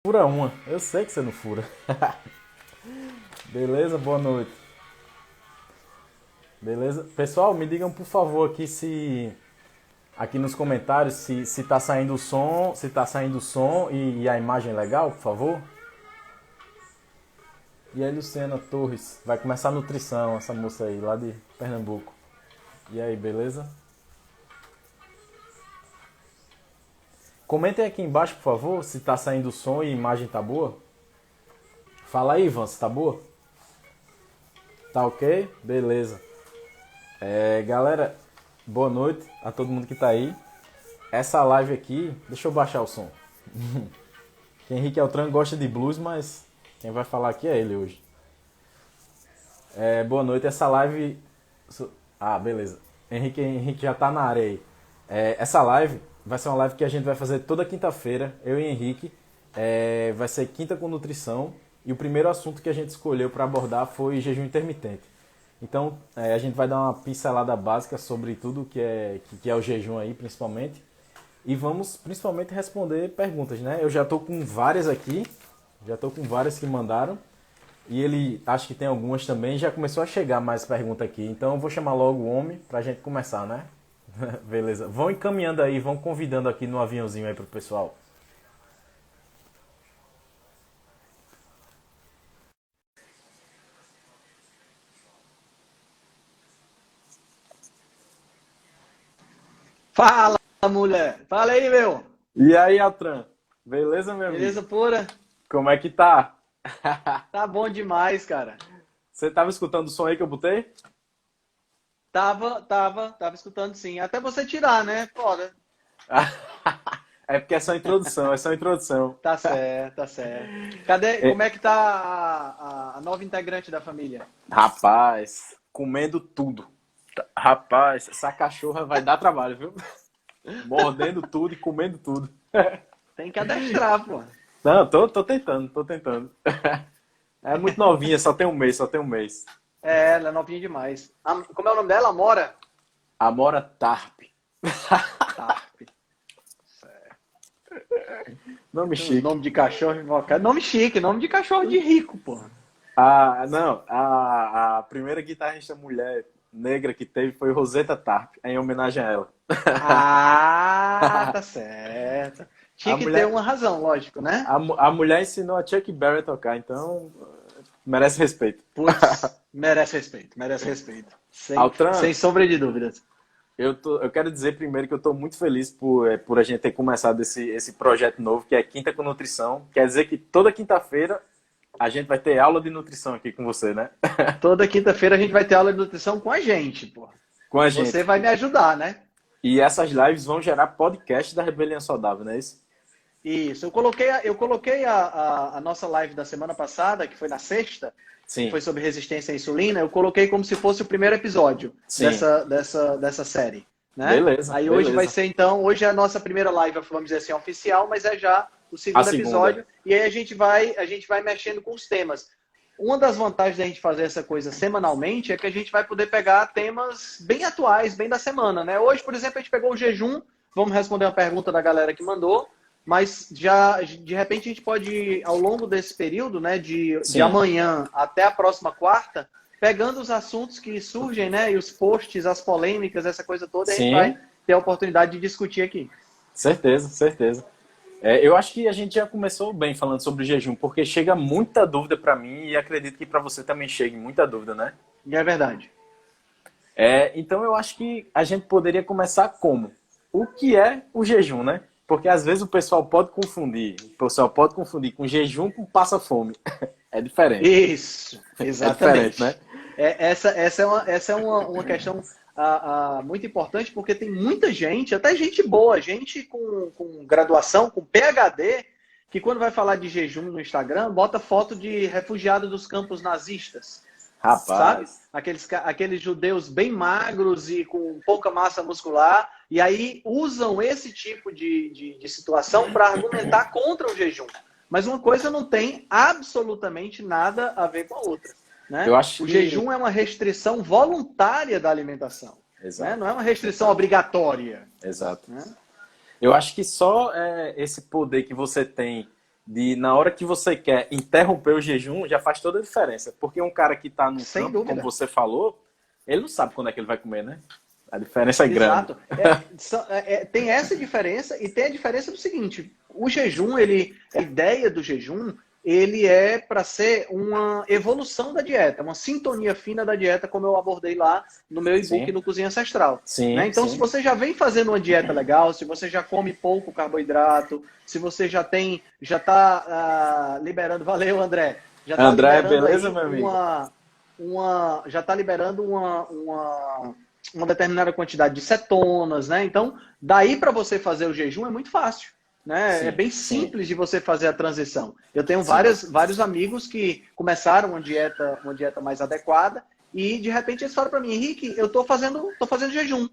Fura uma. Eu sei que você não fura. Beleza? Boa noite. Beleza? Pessoal, me digam por favor aqui se aqui nos comentários se tá saindo o som, se tá saindo o som e a imagem legal, por favor. E aí, Luciana Torres, vai começar a nutrição, essa moça aí, lá de Pernambuco. E aí, beleza? Comentem aqui embaixo, por favor, se tá saindo o som e a imagem tá boa. Fala aí, Ivan, se tá boa? Tá ok? Beleza. Galera, boa noite a todo mundo que tá aí. Essa live aqui, deixa eu baixar o som. Que Henrique Altran gosta de blues, mas quem vai falar aqui é ele hoje. Boa noite, essa live... Ah, beleza. Henrique já tá na área aí. Essa live vai ser uma live que a gente vai fazer toda quinta-feira, eu e Henrique. Vai ser Quinta com Nutrição. E o primeiro assunto que a gente escolheu para abordar foi jejum intermitente. Então, a gente vai dar uma pincelada básica sobre tudo que é o jejum aí, principalmente. E vamos, principalmente, responder perguntas, né? Eu já estou com várias aqui. Já estou com várias que mandaram. E ele, acho que tem algumas também. Já começou a chegar mais pergunta aqui. Então, eu vou chamar logo o homem para a gente começar, né? Beleza. Vão encaminhando aí, vão convidando aqui no aviãozinho aí pro pessoal. Fala, mulher. Fala aí, meu. E aí, Altran? Beleza, meu amigo? Beleza pura? Como é que tá? Tá bom demais, cara. Você tava escutando o som aí que eu botei? Tava escutando sim. Até você tirar, né? Foda. É porque é só introdução, é só introdução. Tá certo, tá certo. Cadê? É, Como é que tá a nova integrante da família? rapaz, comendo tudo. Rapaz, essa cachorra vai dar trabalho, viu? Mordendo tudo e comendo tudo. Tem que adestrar, pô. Não, tô tentando, tô tentando. É muito novinha, só tem um mês, só tem um mês. Ela é novinha demais. Como é o nome dela? Amora? Amora Tarp. Tarp. Nome chique. Nome de cachorro invocado. Nome chique, nome de cachorro de rico, pô. Não, a primeira guitarrista mulher negra que teve foi Rosetta Tarp, em homenagem a ela. Ah, tá certo. Tinha A que ter mulher, uma razão, lógico, né? a mulher ensinou a Chuck Berry a tocar, então merece respeito. Putz, merece respeito, merece respeito. Altran, Sem sombra de dúvidas. eu quero dizer primeiro que eu estou muito feliz por a gente ter começado esse projeto novo, que é Quinta com Nutrição. Quer dizer que toda quinta-feira a gente vai ter aula de nutrição aqui com você, né? Toda quinta-feira a gente vai ter aula de nutrição com a gente, pô. Com a Você gente. vai me ajudar, né? E essas lives vão gerar podcast da Rebelião Saudável, não é isso? Isso. Eu coloquei a nossa live da semana passada, que foi na sexta, que Sim, foi sobre resistência à insulina, eu coloquei como se fosse o primeiro episódio sim. dessa série, né? Beleza, Aí hoje vai beleza. ser, então, hoje é a nossa primeira live, vamos dizer assim, oficial, mas é já o A segundo segunda. episódio, e aí a gente vai mexendo com os temas. Uma das vantagens da gente fazer essa coisa semanalmente é que a gente vai poder pegar temas bem atuais, bem da semana, né? Hoje, por exemplo, a gente pegou o jejum, vamos responder uma pergunta da galera que mandou, mas já de repente a gente pode, ao longo desse período, né, de Sim, amanhã até a próxima quarta, pegando os assuntos que surgem, né, e os posts, as polêmicas, essa coisa toda, a gente vai sim, ter a oportunidade de discutir aqui. certeza, certeza. Eu acho que a gente já começou bem falando sobre jejum, porque chega muita dúvida para mim e acredito que para você também chegue muita dúvida, né? E é verdade. Então eu acho que a gente poderia começar como? O que é o jejum, né? Porque às vezes o pessoal pode confundir com jejum com passa-fome. É diferente. Isso, É diferente, né? exatamente. Essa é uma questão muito importante, porque tem muita gente, até gente boa, gente com graduação, com PhD, que quando vai falar de jejum no Instagram, bota foto de refugiado dos campos nazistas, sabe? Rapaz, Aqueles judeus bem magros e com pouca massa muscular, e aí usam esse tipo de situação para argumentar contra o jejum. Mas uma coisa não tem absolutamente nada a ver com a outra, né? eu acho O que... jejum é uma restrição voluntária da alimentação, né? Exato, Não é uma restrição exato, obrigatória, exato. né? Eu acho que só esse poder que você tem na hora que você quer interromper o jejum, já faz toda a diferença. Porque um cara que está no Sem campo, dúvida. como você falou, ele não sabe quando é que ele vai comer, né? A diferença é grande. Exato. Tem essa diferença e tem a diferença do seguinte: o jejum, a ideia do jejum, ele é para ser uma evolução da dieta, uma sintonia fina da dieta, como eu abordei lá no meu e-book no Cozinha Ancestral. Sim, né? Então, sim. se você já vem fazendo uma dieta legal, se você já come pouco carboidrato, se você já está liberando, valeu, André, já está André, liberando beleza, aí meu amigo? já está liberando uma determinada quantidade de cetonas, né? Então, daí para você fazer o jejum é muito fácil. Né? Sim, é bem sim. simples de você fazer a transição. Eu tenho Sim. vários amigos que começaram uma dieta mais adequada e de repente eles falam para mim: Henrique, eu tô fazendo jejum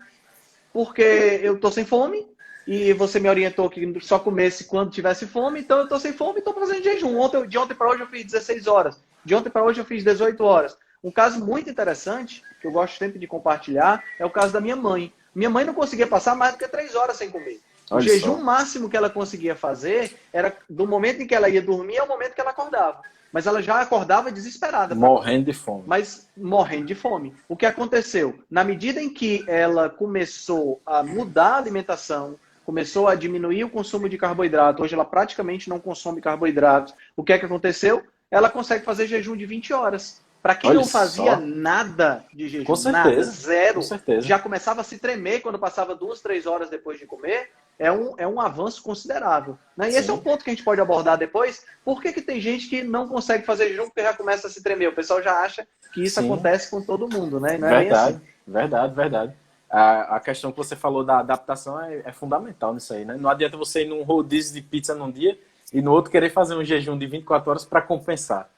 porque eu tô sem fome e você me orientou que só comesse quando tivesse fome, então eu tô sem fome e tô fazendo jejum. De ontem para hoje eu fiz 16 horas, de ontem para hoje eu fiz 18 horas. Um caso muito interessante, que eu gosto sempre de compartilhar, é o caso da minha mãe. Minha mãe não conseguia passar mais do que 3 horas sem comer. O jejum máximo que ela conseguia fazer era do momento em que ela ia dormir ao momento que ela acordava. Mas ela já acordava desesperada. Morrendo de fome. Mas morrendo de fome. O que aconteceu? Na medida em que ela começou a mudar a alimentação, começou a diminuir o consumo de carboidrato, hoje ela praticamente não consome carboidratos, o que é que aconteceu? Ela consegue fazer jejum de 20 horas. Para quem não fazia nada de jejum, com certeza, nada, zero, com certeza. já começava a se tremer quando passava 2, 3 horas depois de comer, é um avanço considerável. Né? E esse é um ponto que a gente pode abordar depois. Por que tem gente que não consegue fazer jejum porque já começa a se tremer? O pessoal já acha que isso acontece com todo mundo, né? Não é verdade, assim. verdade. A questão que você falou da adaptação é fundamental nisso aí, né? Não adianta você ir num rodízio de pizza num dia e no outro querer fazer um jejum de 24 horas para compensar.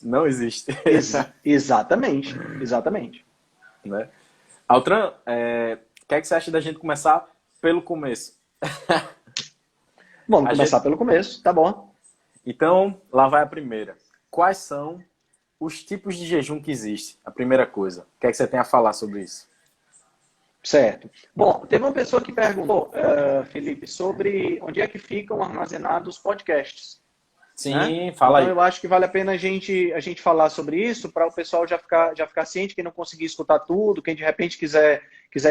Não existe. Exatamente. Né? Altran, o que é que você acha da gente começar pelo começo? Vamos começar pelo começo, tá bom. Então, lá vai a primeira. Quais são os tipos de jejum que existem? A primeira coisa. O que é que você tem a falar sobre isso? Certo. Bom, teve uma pessoa que perguntou, Felipe, sobre onde é que ficam armazenados os podcasts. Sim, né? fala aí. Então eu acho que vale a pena a gente falar sobre isso para o pessoal já ficar ciente, quem não conseguir escutar tudo, quem de repente quiser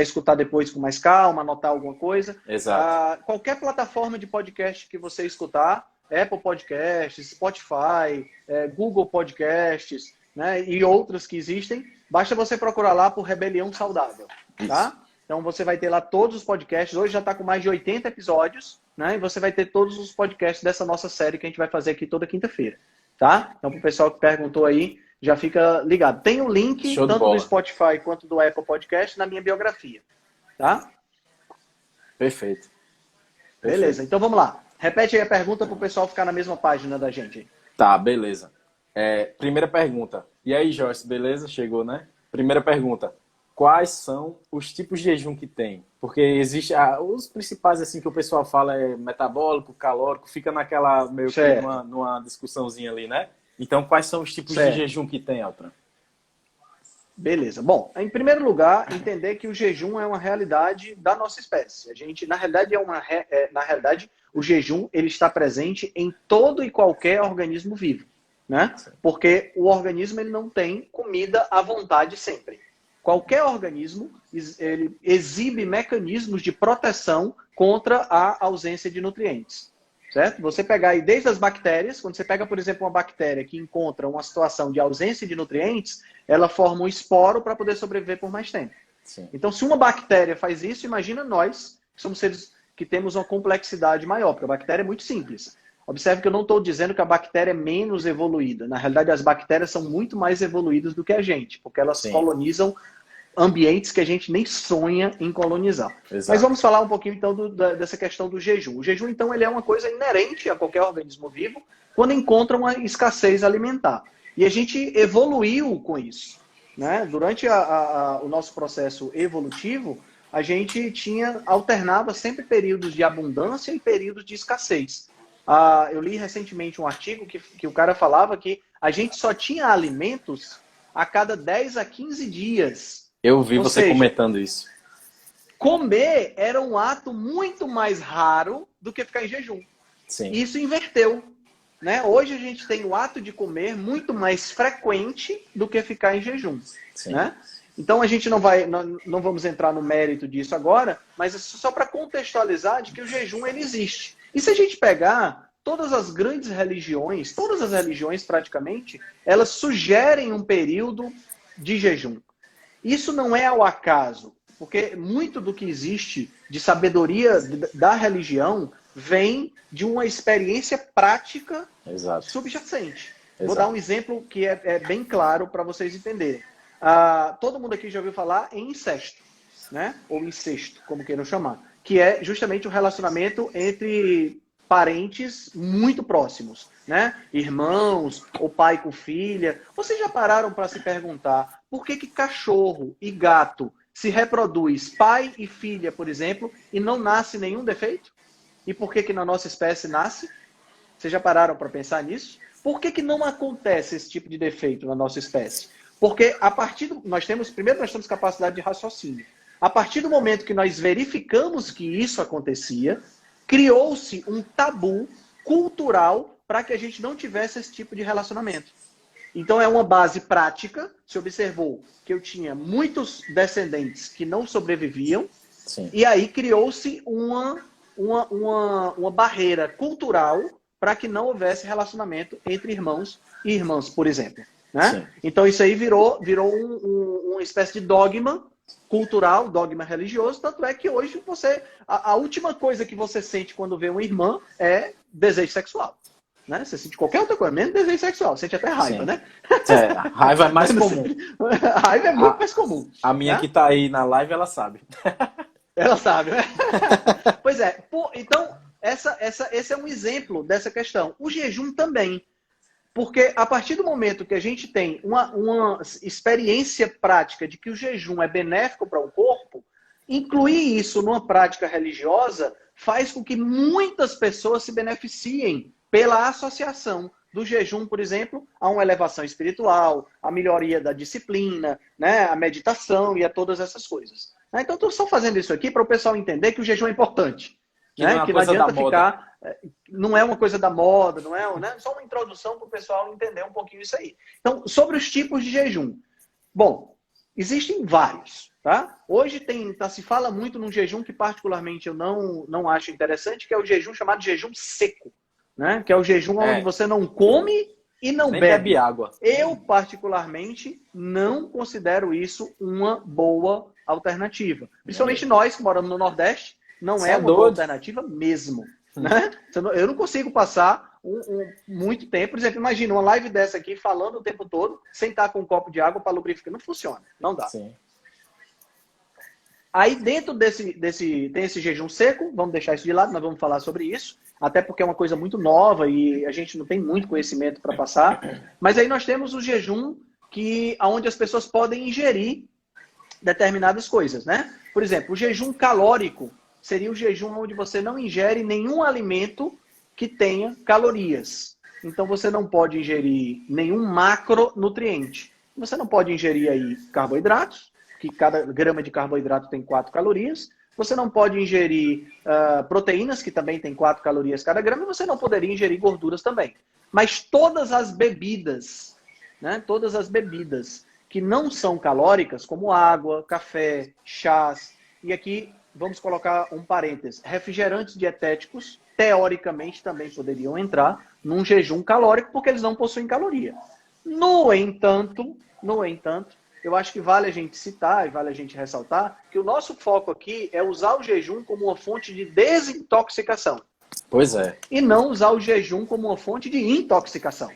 escutar depois com mais calma, anotar alguma coisa. Exato. Qualquer plataforma de podcast que você escutar, Apple Podcasts, Spotify, Google Podcasts, né, e outras que existem, basta você procurar lá por Rebelião Saudável. Tá? Então você vai ter lá todos os podcasts, hoje já está com mais de 80 episódios, né? E você vai ter todos os podcasts dessa nossa série que a gente vai fazer aqui toda quinta-feira, tá? Então, para o pessoal que perguntou aí, já fica ligado. Tem o link, tanto do Spotify quanto do Apple Podcast, na minha biografia, tá? Perfeito. Beleza, então vamos lá. Repete aí a pergunta para o pessoal ficar na mesma página da gente. Tá, beleza. Primeira pergunta. E aí, Joyce, beleza? Chegou, né? Primeira pergunta. Quais são os tipos de jejum que tem? Porque existe os principais assim que o pessoal fala é metabólico, calórico, fica naquela meio que numa discussãozinha ali, né? Então, quais são os tipos de jejum que tem, Altran? Beleza. Bom, em primeiro lugar, entender que o jejum é uma realidade da nossa espécie. A gente, na realidade, o jejum ele está presente em todo e qualquer organismo vivo, né? Porque o organismo ele não tem comida à vontade sempre. Qualquer organismo ele exibe mecanismos de proteção contra a ausência de nutrientes. Certo? Você pegar aí desde as bactérias, quando você pega, por exemplo, uma bactéria que encontra uma situação de ausência de nutrientes, ela forma um esporo para poder sobreviver por mais tempo. Sim. Então, se uma bactéria faz isso, imagina nós, que somos seres que temos uma complexidade maior, porque a bactéria é muito simples. Observe que eu não estou dizendo que a bactéria é menos evoluída. Na realidade, as bactérias são muito mais evoluídas do que a gente, porque elas colonizam ambientes que a gente nem sonha em colonizar. Exato. Mas vamos falar um pouquinho, então, dessa questão do jejum. O jejum, então, ele é uma coisa inerente a qualquer organismo vivo quando encontra uma escassez alimentar. E a gente evoluiu com isso. Né? Durante o nosso processo evolutivo, a gente alternava sempre períodos de abundância e períodos de escassez. Eu li recentemente um artigo que o cara falava que a gente só tinha alimentos a cada 10 a 15 dias. Eu vi você comentando isso. Comer era um ato muito mais raro do que ficar em jejum. Sim. Isso inverteu. né? Hoje a gente tem o ato de comer muito mais frequente do que ficar em jejum, né? Então a gente não vamos entrar no mérito disso agora, mas é só para contextualizar de que o jejum ele existe. E se a gente pegar todas as grandes religiões, todas as religiões praticamente, elas sugerem um período de jejum. Isso não é ao acaso, porque muito do que existe de sabedoria da religião vem de uma experiência prática subjacente. Vou dar um exemplo que é bem claro para vocês entenderem. Todo mundo aqui já ouviu falar em incesto, né? Ou incesto, como queiram chamar, que é justamente o relacionamento entre parentes muito próximos, né? Irmãos, ou pai com filha. Vocês já pararam para se perguntar por que cachorro e gato se reproduz pai e filha, por exemplo, e não nasce nenhum defeito? E por que na nossa espécie nasce? Vocês já pararam para pensar nisso? Por que não acontece esse tipo de defeito na nossa espécie? Porque nós temos capacidade de raciocínio. A partir do momento que nós verificamos que isso acontecia, criou-se um tabu cultural para que a gente não tivesse esse tipo de relacionamento. Então é uma base prática. Se observou que eu tinha muitos descendentes que não sobreviviam, e aí criou-se uma barreira cultural para que não houvesse relacionamento entre irmãos e irmãs, por exemplo. Né? Então isso aí virou uma espécie de dogma cultural, dogma religioso, tanto é que hoje a última coisa que você sente quando vê uma irmã é desejo sexual. Né? Você sente qualquer outra coisa, menos desejo sexual. Sente até raiva, né? Raiva é mais comum. Raiva é muito mais comum. A minha que tá aí na live, ela sabe. Ela sabe, né? Pois é. Então, esse é um exemplo dessa questão. O jejum também. Porque a partir do momento que a gente tem uma experiência prática de que o jejum é benéfico para o corpo, incluir isso numa prática religiosa faz com que muitas pessoas se beneficiem pela associação do jejum, por exemplo, a uma elevação espiritual, a melhoria da disciplina, né, a meditação e a todas essas coisas. Então, estou só fazendo isso aqui para o pessoal entender que o jejum é importante. Que não adianta ficar... Não é uma coisa da moda, não é, né? Só uma introdução para o pessoal entender um pouquinho isso aí. Então, sobre os tipos de jejum. Bom, existem vários, tá? Hoje se fala muito num jejum que particularmente eu não acho interessante, que é o jejum chamado jejum seco, né? Que é o jejum onde você não come e não bebe água. Eu, particularmente, não considero isso uma boa alternativa. Principalmente nós que moramos no Nordeste, não é uma boa alternativa mesmo. Né? Eu não consigo passar muito tempo. Por exemplo, imagina uma live dessa aqui falando o tempo todo, sem estar com um copo de água para lubrificar. Não funciona, não dá. Aí dentro tem esse jejum seco, vamos deixar isso de lado, nós vamos falar sobre isso, até porque é uma coisa muito nova e a gente não tem muito conhecimento para passar. Mas aí nós temos o jejum onde as pessoas podem ingerir determinadas coisas, né? Por exemplo, o jejum calórico seria o jejum onde você não ingere nenhum alimento que tenha calorias. Então você não pode ingerir nenhum macronutriente. Você não pode ingerir aí carboidratos, que cada grama de carboidrato tem 4 calorias. Você não pode ingerir proteínas, que também tem 4 calorias cada grama. E você não poderia ingerir gorduras também. Mas todas as bebidas, né, todas as bebidas que não são calóricas, como água, café, chás, e aqui vamos colocar um parênteses, refrigerantes dietéticos, teoricamente, também poderiam entrar num jejum calórico, porque eles não possuem caloria. No entanto, eu acho que vale a gente citar e vale a gente ressaltar que o nosso foco aqui é usar o jejum como uma fonte de desintoxicação. Pois é. E não usar o jejum como uma fonte de intoxicação.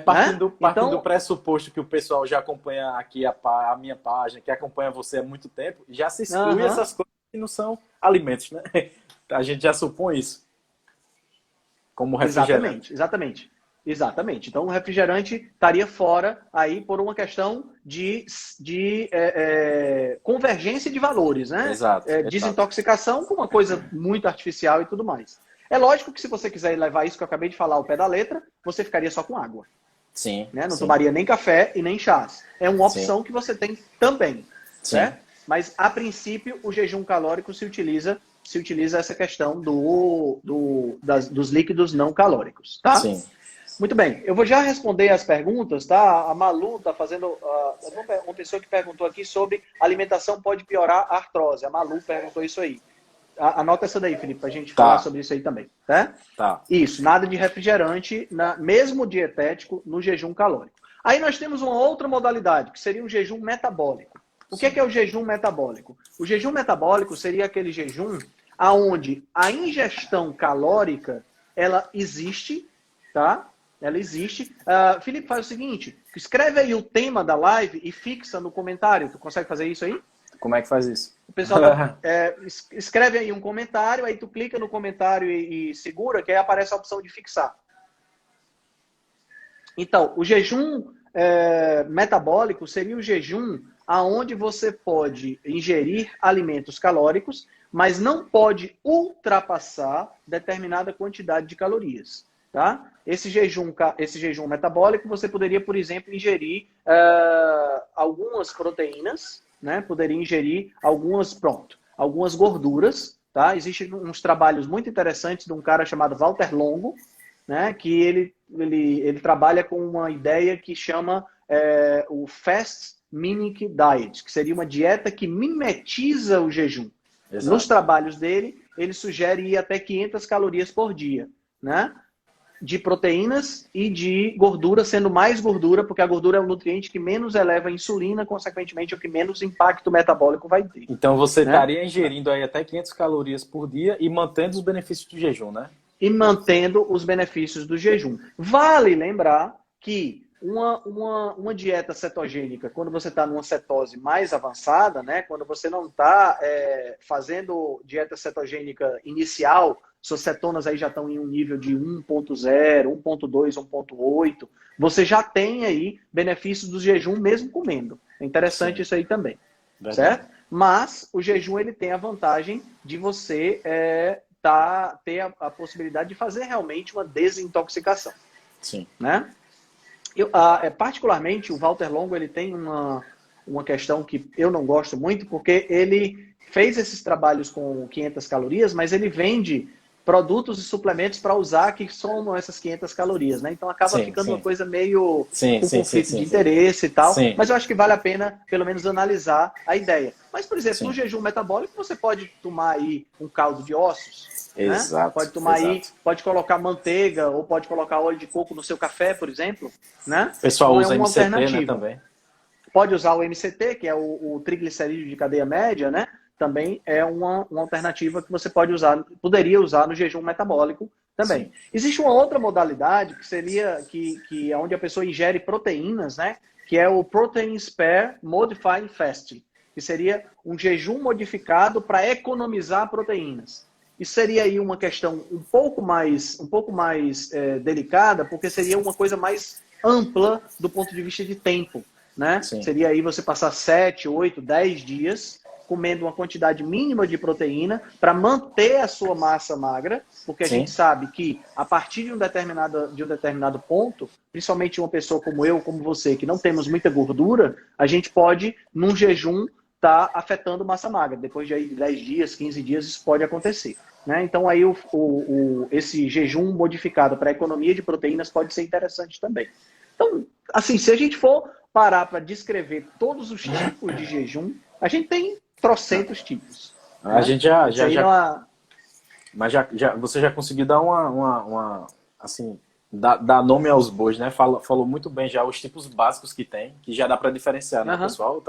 Partindo do pressuposto que o pessoal já acompanha aqui a minha página, que acompanha você há muito tempo, já se exclui essas coisas que não são alimentos, né? A gente já supõe isso. Como refrigerante. Exatamente. Então o refrigerante estaria fora aí por uma questão de convergência de valores, né? Exato. Desintoxicação com uma coisa muito artificial e tudo mais. É lógico que se você quiser levar isso que eu acabei de falar ao pé da letra, você ficaria só com água. Sim. Né? Não tomaria nem café e nem chás. É uma opção que você tem também. Certo? Mas, a princípio, o jejum calórico se utiliza essa questão dos líquidos não calóricos. Tá? Sim. Muito bem, eu vou já responder as perguntas, tá? A Malu está fazendo. Uma pessoa que perguntou aqui sobre alimentação pode piorar a artrose. A Malu perguntou isso aí. Anota essa daí, Felipe, para a gente falar sobre isso aí também, tá? Tá. Isso, nada de refrigerante, mesmo dietético, no jejum calórico. Aí nós temos uma outra modalidade, que seria um jejum metabólico. O que é o jejum metabólico? O jejum metabólico seria aquele jejum onde a ingestão calórica, ela existe, tá? Ela existe. Felipe, faz o seguinte, escreve aí o tema da live e fixa no comentário. Tu consegue fazer isso aí? Como é que faz isso? O pessoal escreve aí um comentário, aí tu clica no comentário e segura, que aí aparece a opção de fixar. Então, o jejum metabólico seria o jejum aonde você pode ingerir alimentos calóricos, mas não pode ultrapassar determinada quantidade de calorias. Tá? Esse jejum metabólico, você poderia, por exemplo, ingerir algumas proteínas, né? Poderia ingerir algumas gorduras. Tá? Existem uns trabalhos muito interessantes de um cara chamado Walter Longo, né? Que ele trabalha com uma ideia que chama o Fast Mimic Diet, que seria uma dieta que mimetiza o jejum. Exato. Nos trabalhos dele, ele sugere ir até 500 calorias por dia, né? De proteínas e de gordura, sendo mais gordura, porque a gordura é o nutriente que menos eleva a insulina, consequentemente é o que menos impacto metabólico vai ter. Então você estaria ingerindo aí até 500 calorias por dia e mantendo os benefícios do jejum, né? E mantendo os benefícios do jejum. Vale lembrar que uma dieta cetogênica, quando você está numa cetose mais avançada, né, quando você não está fazendo dieta cetogênica inicial, suas cetonas aí já estão em um nível de 1.0, 1.2, 1.8, você já tem aí benefícios do jejum mesmo comendo. É interessante. Sim. Isso aí também. Verdade. Certo? Mas o jejum ele tem a vantagem de você ter a possibilidade de fazer realmente uma desintoxicação. Sim. Né? Particularmente, o Walter Longo ele tem uma questão que eu não gosto muito, porque ele fez esses trabalhos com 500 calorias, mas ele vende produtos e suplementos para usar que somam essas 500 calorias, né? Então acaba ficando uma coisa meio com conflito de interesse e tal, mas eu acho que vale a pena, pelo menos, analisar a ideia. Mas, por exemplo, no jejum metabólico, você pode tomar aí um caldo de ossos, exato, né? Pode tomar aí, pode colocar manteiga ou pode colocar óleo de coco no seu café, por exemplo, né? O pessoal usa MCT, né, também. Pode usar o MCT, que é o triglicerídeo de cadeia média, né? Também é uma alternativa que você poderia usar no jejum metabólico também. Sim. Existe uma outra modalidade que seria que é onde a pessoa ingere proteínas, né? Que é o Protein Spare Modified Fasting, que seria um jejum modificado para economizar proteínas. Isso seria aí uma questão um pouco mais delicada, porque seria uma coisa mais ampla do ponto de vista de tempo, né? Sim. Seria aí você passar 7, 8, 10 dias comendo uma quantidade mínima de proteína para manter a sua massa magra, porque a gente sabe que a partir de um determinado ponto, principalmente uma pessoa como eu, como você, que não temos muita gordura, a gente pode, num jejum, estar afetando massa magra. Depois de aí 10 dias, 15 dias, isso pode acontecer. Né? Então aí esse jejum modificado para a economia de proteínas pode ser interessante também. Então, assim, se a gente for parar para descrever todos os tipos de jejum, a gente tem trocentos tipos. A né? gente Mas você já conseguiu dar assim, dar nome aos bois, né? Falou muito bem já os tipos básicos que tem, que já dá para diferenciar, né, pessoal?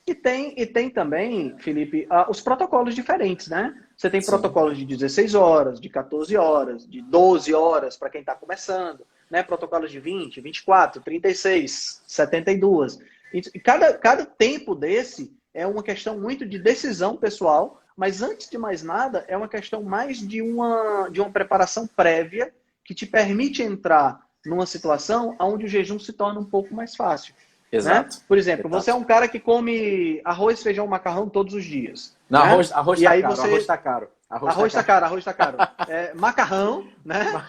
E tem também, Felipe, os protocolos diferentes, né? Você tem protocolos de 16 horas, de 14 horas, de 12 horas para quem está começando, né? Protocolos de 20, 24, 36, 72. E cada tempo desse é uma questão muito de decisão pessoal, mas antes de mais nada, é uma questão mais de uma preparação prévia que te permite entrar numa situação onde o jejum se torna um pouco mais fácil. Exato. Né? Por exemplo, você é um cara que come arroz, feijão, macarrão todos os dias. Não, né? arroz tá caro. Arroz tá caro. Macarrão, né?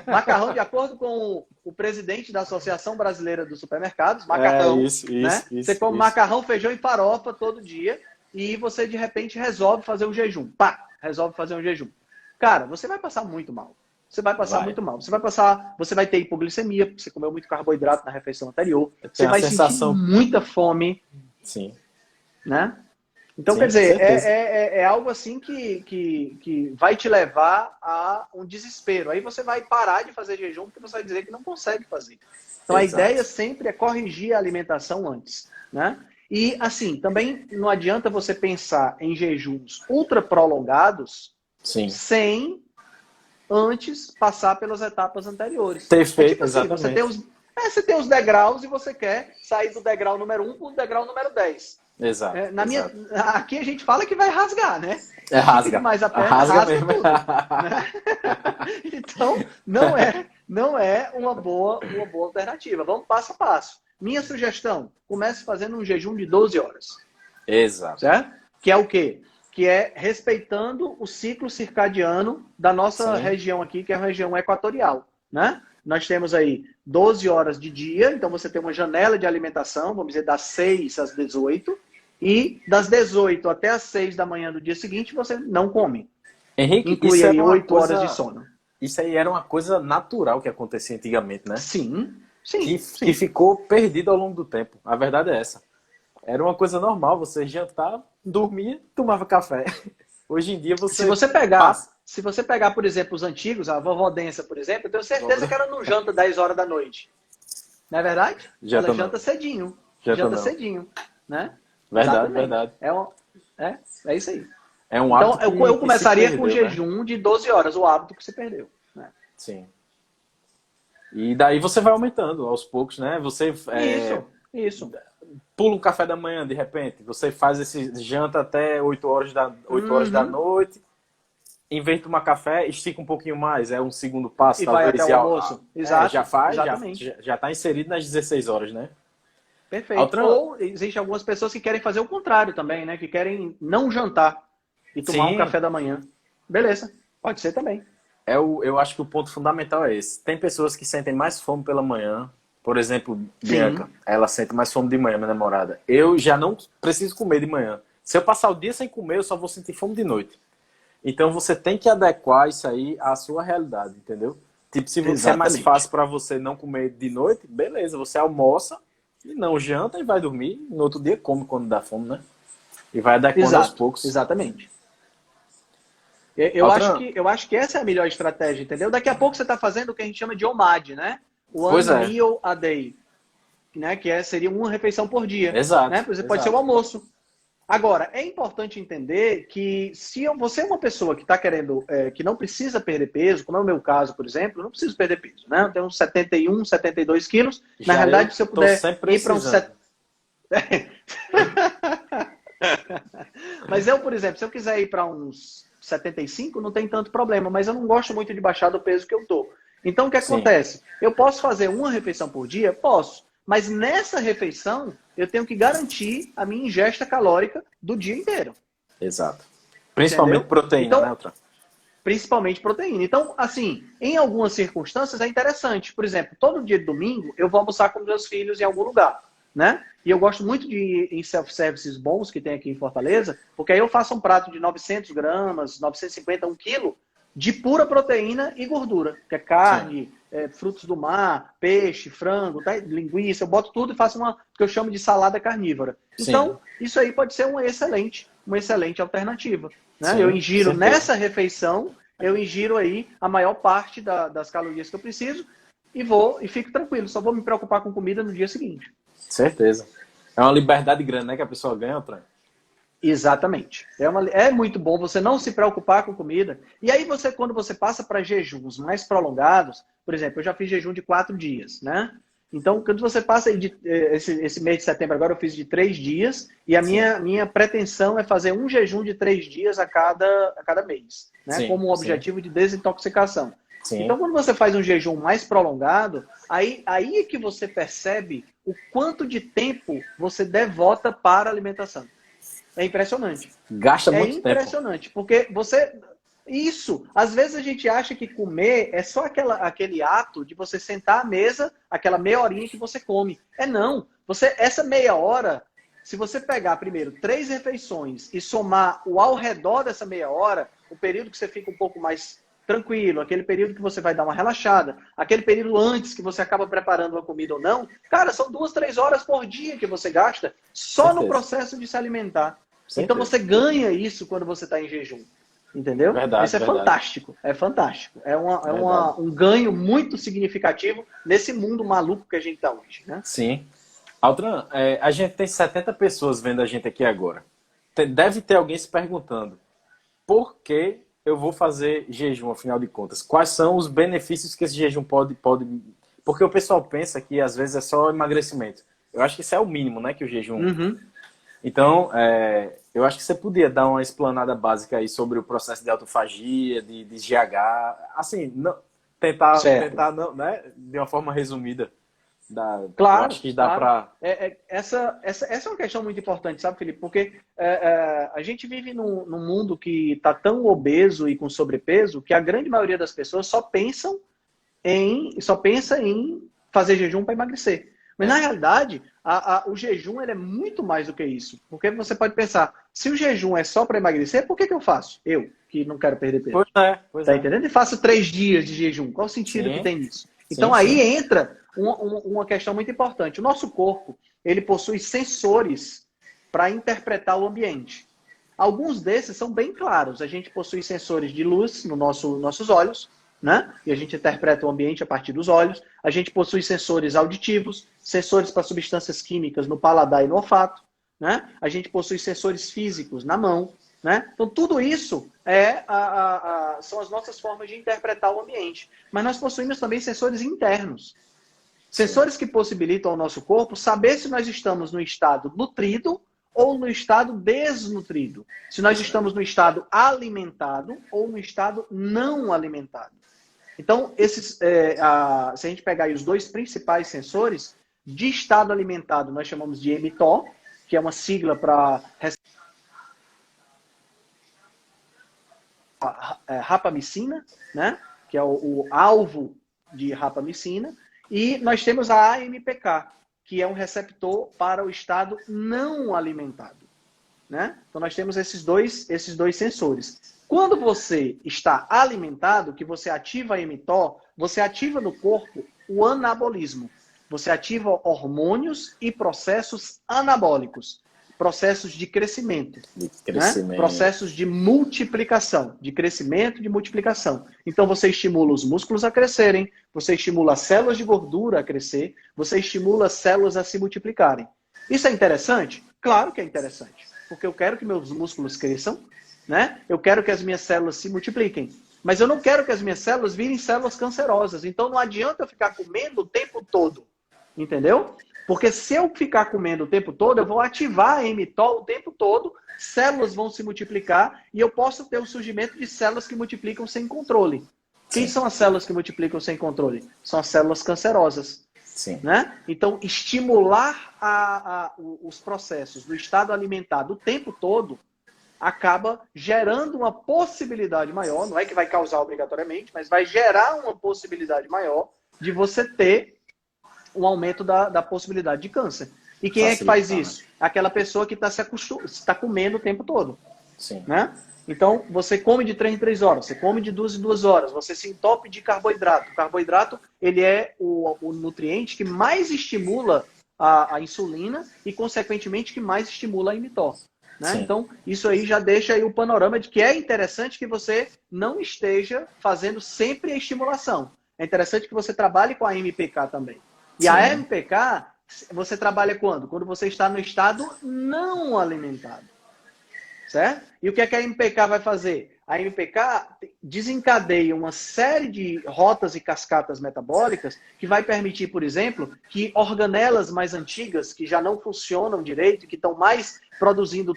Macarrão, de acordo com o presidente da Associação Brasileira dos Supermercados, macarrão. Você come macarrão, feijão e farofa todo dia e você, de repente, resolve fazer um jejum. Resolve fazer um jejum. Cara, você vai passar muito mal. você vai passar muito mal. Você vai ter hipoglicemia, porque você comeu muito carboidrato na refeição anterior. Você vai sentir muita fome. Sim. Né? Então, Sim, quer dizer, é algo assim que vai te levar a um desespero. Aí você vai parar de fazer jejum porque você vai dizer que não consegue fazer. Então, a ideia sempre é corrigir a alimentação antes. Né? E, assim, também não adianta você pensar em jejuns ultra prolongados sem antes passar pelas etapas anteriores. Ter feito, tipo assim, você tem os degraus e você quer sair do degrau número 1 para o degrau número 10. Exato. Aqui a gente fala que vai rasgar, né? Rasga. Mais a perna, rasga mesmo. Tudo, né? Então, não é uma boa alternativa. Vamos passo a passo. Minha sugestão, comece fazendo um jejum de 12 horas. Exato. Certo? Que é o quê? Que é respeitando o ciclo circadiano da nossa região aqui, que é a região equatorial, né? Nós temos aí 12 horas de dia, então você tem uma janela de alimentação, vamos dizer, das 6 às 18, e das 18 até as 6 da manhã do dia seguinte, você não come. Henrique, inclui aí 8 horas de sono. Isso aí era uma coisa natural que acontecia antigamente, né? Sim. Que ficou perdido ao longo do tempo. A verdade é essa. Era uma coisa normal, você jantava, dormia, tomava café. Hoje em dia você... Se você pegar, por exemplo, os antigos, a vovó Densa, por exemplo, eu tenho certeza que ela não janta 10 horas da noite. Não é verdade? Ela janta cedinho. Janta cedinho. Né? Verdade. É isso aí. É um hábito então, eu começaria com um jejum de 12 horas, o hábito que você perdeu. Né? Sim. E daí você vai aumentando aos poucos, né? Você... Isso. Pula um café da manhã, de repente. Você faz esse janta até 8 horas da noite. Em vez de tomar café, estica um pouquinho mais. É um segundo passo. E vai até o almoço. Exato. Já está inserido nas 16 horas, né? Perfeito. Ou existem algumas pessoas que querem fazer o contrário também, né? Que querem não jantar e tomar um café da manhã. Beleza. Pode ser também. Eu acho que o ponto fundamental é esse. Tem pessoas que sentem mais fome pela manhã. Por exemplo, Bianca, ela sente mais fome de manhã, minha namorada. Eu já não preciso comer de manhã. Se eu passar o dia sem comer, eu só vou sentir fome de noite. Então você tem que adequar isso aí à sua realidade, entendeu? Tipo, se é mais fácil para você não comer de noite, beleza, você almoça e não janta e vai dormir. No outro dia come quando dá fome, né? E vai adequando aos poucos. Exatamente. Eu acho que essa é a melhor estratégia, entendeu? Daqui a pouco você está fazendo o que a gente chama de OMAD, né? One meal a day, né? Que seria uma refeição por dia. Exato. Né? Pode ser o almoço. Agora, é importante entender que se você é uma pessoa que está querendo, que não precisa perder peso, como é o meu caso, por exemplo, eu não preciso perder peso, né? Eu tenho uns 71, 72 quilos. Na realidade, se eu puder ir para uns... Mas por exemplo, se eu quiser ir para uns 75, não tem tanto problema, mas eu não gosto muito de baixar do peso que eu tô. Então, o que acontece? Eu posso fazer uma refeição por dia? Posso. Mas nessa refeição, eu tenho que garantir a minha ingesta calórica do dia inteiro. Exato. Principalmente proteína, então, né, Altran? Principalmente proteína. Então, assim, em algumas circunstâncias é interessante. Por exemplo, todo dia de domingo eu vou almoçar com meus filhos em algum lugar, né? E eu gosto muito de ir em self-services bons que tem aqui em Fortaleza, porque aí eu faço um prato de 900 gramas, 950, 1 quilo, de pura proteína e gordura, que é carne, frutos do mar, peixe, frango, tá? Linguiça, eu boto tudo e faço uma que eu chamo de salada carnívora. Então, isso aí pode ser uma excelente alternativa. Né? Eu ingiro nessa refeição, eu ingiro aí a maior parte das calorias que eu preciso e fico tranquilo, só vou me preocupar com comida no dia seguinte. Certeza. É uma liberdade grande, né, que a pessoa ganha, Altran? Exatamente. É muito bom você não se preocupar com comida. E aí, quando você passa para jejuns mais prolongados, por exemplo, eu já fiz jejum de 4 dias, né? Então, quando você passa aí esse mês de setembro, agora eu fiz de 3 dias, e a minha pretensão é fazer um jejum de 3 dias a cada mês, né? Como um objetivo de desintoxicação. Sim. Então, quando você faz um jejum mais prolongado, aí é que você percebe o quanto de tempo você devota para a alimentação. É impressionante. Gasta muito tempo. É impressionante, porque isso, às vezes a gente acha que comer é só aquele ato de você sentar à mesa, aquela meia horinha que você come. Não. Essa meia hora, se você pegar primeiro 3 refeições e somar o ao redor dessa meia hora, o período que você fica um pouco mais tranquilo, aquele período que você vai dar uma relaxada, aquele período antes que você acaba preparando uma comida ou não, cara, são 2, 3 horas por dia que você gasta só no processo de se alimentar. Então você ganha isso quando você está em jejum. Entendeu? Verdade, Isso é verdade. fantástico. É fantástico. Um ganho muito significativo nesse mundo maluco que a gente está hoje, né? Sim. Altran, a gente tem 70 pessoas vendo a gente aqui agora. Deve ter alguém se perguntando por que eu vou fazer jejum, afinal de contas? Quais são os benefícios que esse jejum pode... Porque o pessoal pensa que às vezes é só emagrecimento. Eu acho que isso é o mínimo, né, que o jejum... Uhum. Então, eu acho que você podia dar uma explanada básica aí sobre o processo de autofagia, de GH, assim, tentar não, né, de uma forma resumida. Claro, eu acho que dá para... Essa é uma questão muito importante, sabe, Felipe? Porque a gente vive num mundo que está tão obeso e com sobrepeso que a grande maioria das pessoas só pensa em fazer jejum para emagrecer. Mas, na realidade, o jejum ele é muito mais do que isso. Porque você pode pensar, se o jejum é só para emagrecer, por que eu faço? Eu, que não quero perder peso. Pois tá entendendo? E faço 3 dias de jejum. Qual o sentido que tem nisso? Então, aí entra uma questão muito importante. O nosso corpo, ele possui sensores para interpretar o ambiente. Alguns desses são bem claros. A gente possui sensores de luz nos nossos olhos, né? E a gente interpreta o ambiente a partir dos olhos. A gente possui sensores auditivos, sensores para substâncias químicas no paladar e no olfato, né? A gente possui sensores físicos na mão, né? Então, tudo isso são as nossas formas de interpretar o ambiente. Mas nós possuímos também sensores internos. Sensores que possibilitam ao nosso corpo saber se nós estamos no estado nutrido ou no estado desnutrido. Se nós estamos no estado alimentado ou no estado não alimentado. Então, se a gente pegar aí os 2 principais sensores, de estado alimentado nós chamamos de mTOR, que é uma sigla para rapamicina, né? Que é o alvo de rapamicina. E nós temos a AMPK, que é um receptor para o estado não alimentado, né? Então nós temos esses dois sensores. Quando você está alimentado, que você ativa a mTOR, você ativa no corpo o anabolismo. Você ativa hormônios e processos anabólicos. Processos de crescimento. Né? Processos de multiplicação. De crescimento e de multiplicação. Então você estimula os músculos a crescerem, você estimula as células de gordura a crescer, você estimula as células a se multiplicarem. Isso é interessante? Claro que é interessante. Porque eu quero que meus músculos cresçam, né? Eu quero que as minhas células se multipliquem. Mas eu não quero que as minhas células virem células cancerosas. Então não adianta eu ficar comendo o tempo todo. Entendeu? Porque se eu ficar comendo o tempo todo, eu vou ativar a mTOR o tempo todo, células vão se multiplicar e eu posso ter o surgimento de células que multiplicam sem controle. Quem são as células que multiplicam sem controle? São as células cancerosas. Sim. Né? Então, estimular os processos do estado alimentado o tempo todo acaba gerando uma possibilidade maior, não é que vai causar obrigatoriamente, mas vai gerar uma possibilidade maior de você ter um aumento da possibilidade de câncer. E quem é que faz isso? Aquela pessoa que está comendo o tempo todo. Sim. Né? Então, você come de 3 em 3 horas, você come de 2 em 2 horas, você se entope de carboidrato. O carboidrato, ele é o nutriente que mais estimula a insulina e, consequentemente, que mais estimula a mTOR. Né? Então, isso aí já deixa aí o panorama de que é interessante que você não esteja fazendo sempre a estimulação. É interessante que você trabalhe com a MPK também. E a MPK, você trabalha quando? Quando você está no estado não alimentado. Certo? E o que a MPK vai fazer? A MPK desencadeia uma série de rotas e cascatas metabólicas que vai permitir, por exemplo, que organelas mais antigas, que já não funcionam direito, que estão mais produzindo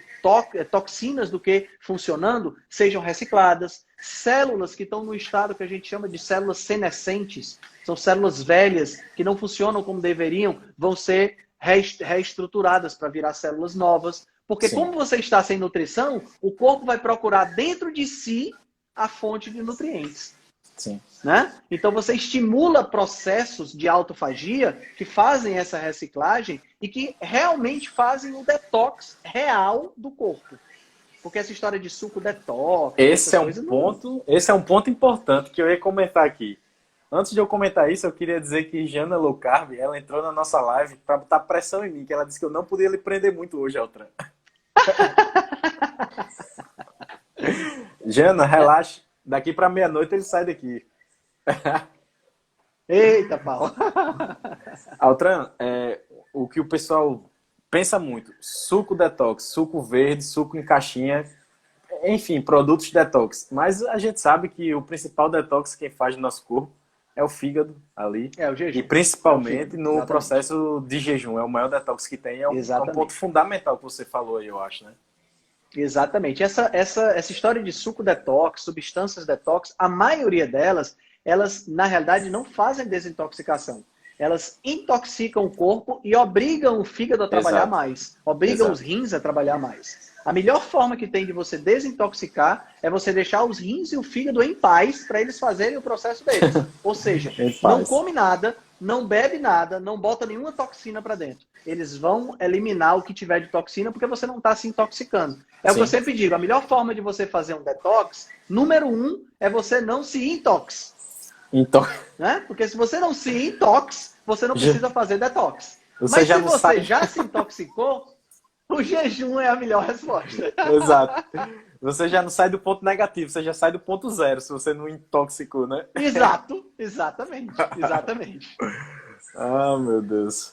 toxinas do que funcionando, sejam recicladas. Células que estão no estado que a gente chama de células senescentes, são células velhas que não funcionam como deveriam, vão ser reestruturadas para virar células novas. Porque como você está sem nutrição, o corpo vai procurar dentro de si a fonte de nutrientes. Sim. Né? Então você estimula processos de autofagia que fazem essa reciclagem e que realmente fazem o detox real do corpo. Porque essa história de suco detox, Esse é um coisas, ponto, esse é um ponto importante que eu ia comentar aqui. Antes de eu comentar isso, eu queria dizer que Jana Low Carb, ela entrou na nossa live para botar pressão em mim, que ela disse que eu não podia lhe prender muito hoje, Altran. Jana, relaxe. Daqui para meia-noite ele sai daqui. Eita, Paulo. Altran, o que o pessoal pensa muito, suco detox, suco verde, suco em caixinha, enfim, produtos detox. Mas a gente sabe que o principal detox que quem faz no nosso corpo é o fígado ali. É o jejum. E principalmente fígado, no exatamente. processo de jejum. É o maior detox que tem. É um ponto fundamental que você falou aí, eu acho, né? Exatamente. Essa história de suco detox, substâncias detox, a maioria delas, elas, na realidade, não fazem desintoxicação. Elas intoxicam o corpo e obrigam o fígado a trabalhar mais. Obrigam os rins a trabalhar mais. A melhor forma que tem de você desintoxicar é você deixar os rins e o fígado em paz para eles fazerem o processo deles. Ou seja, não come nada, não bebe nada, não bota nenhuma toxina para dentro. Eles vão eliminar o que tiver de toxina porque você não está se intoxicando. É o que eu sempre digo, a melhor forma de você fazer um detox, número 1, é você não se intox. Né? Porque se você não se intox, você não precisa fazer detox. Mas se você já se intoxicou, o jejum é a melhor resposta. Exato. Você já não sai do ponto negativo, você já sai do ponto zero, se você não intoxicou, né? Exatamente. Ah, meu Deus.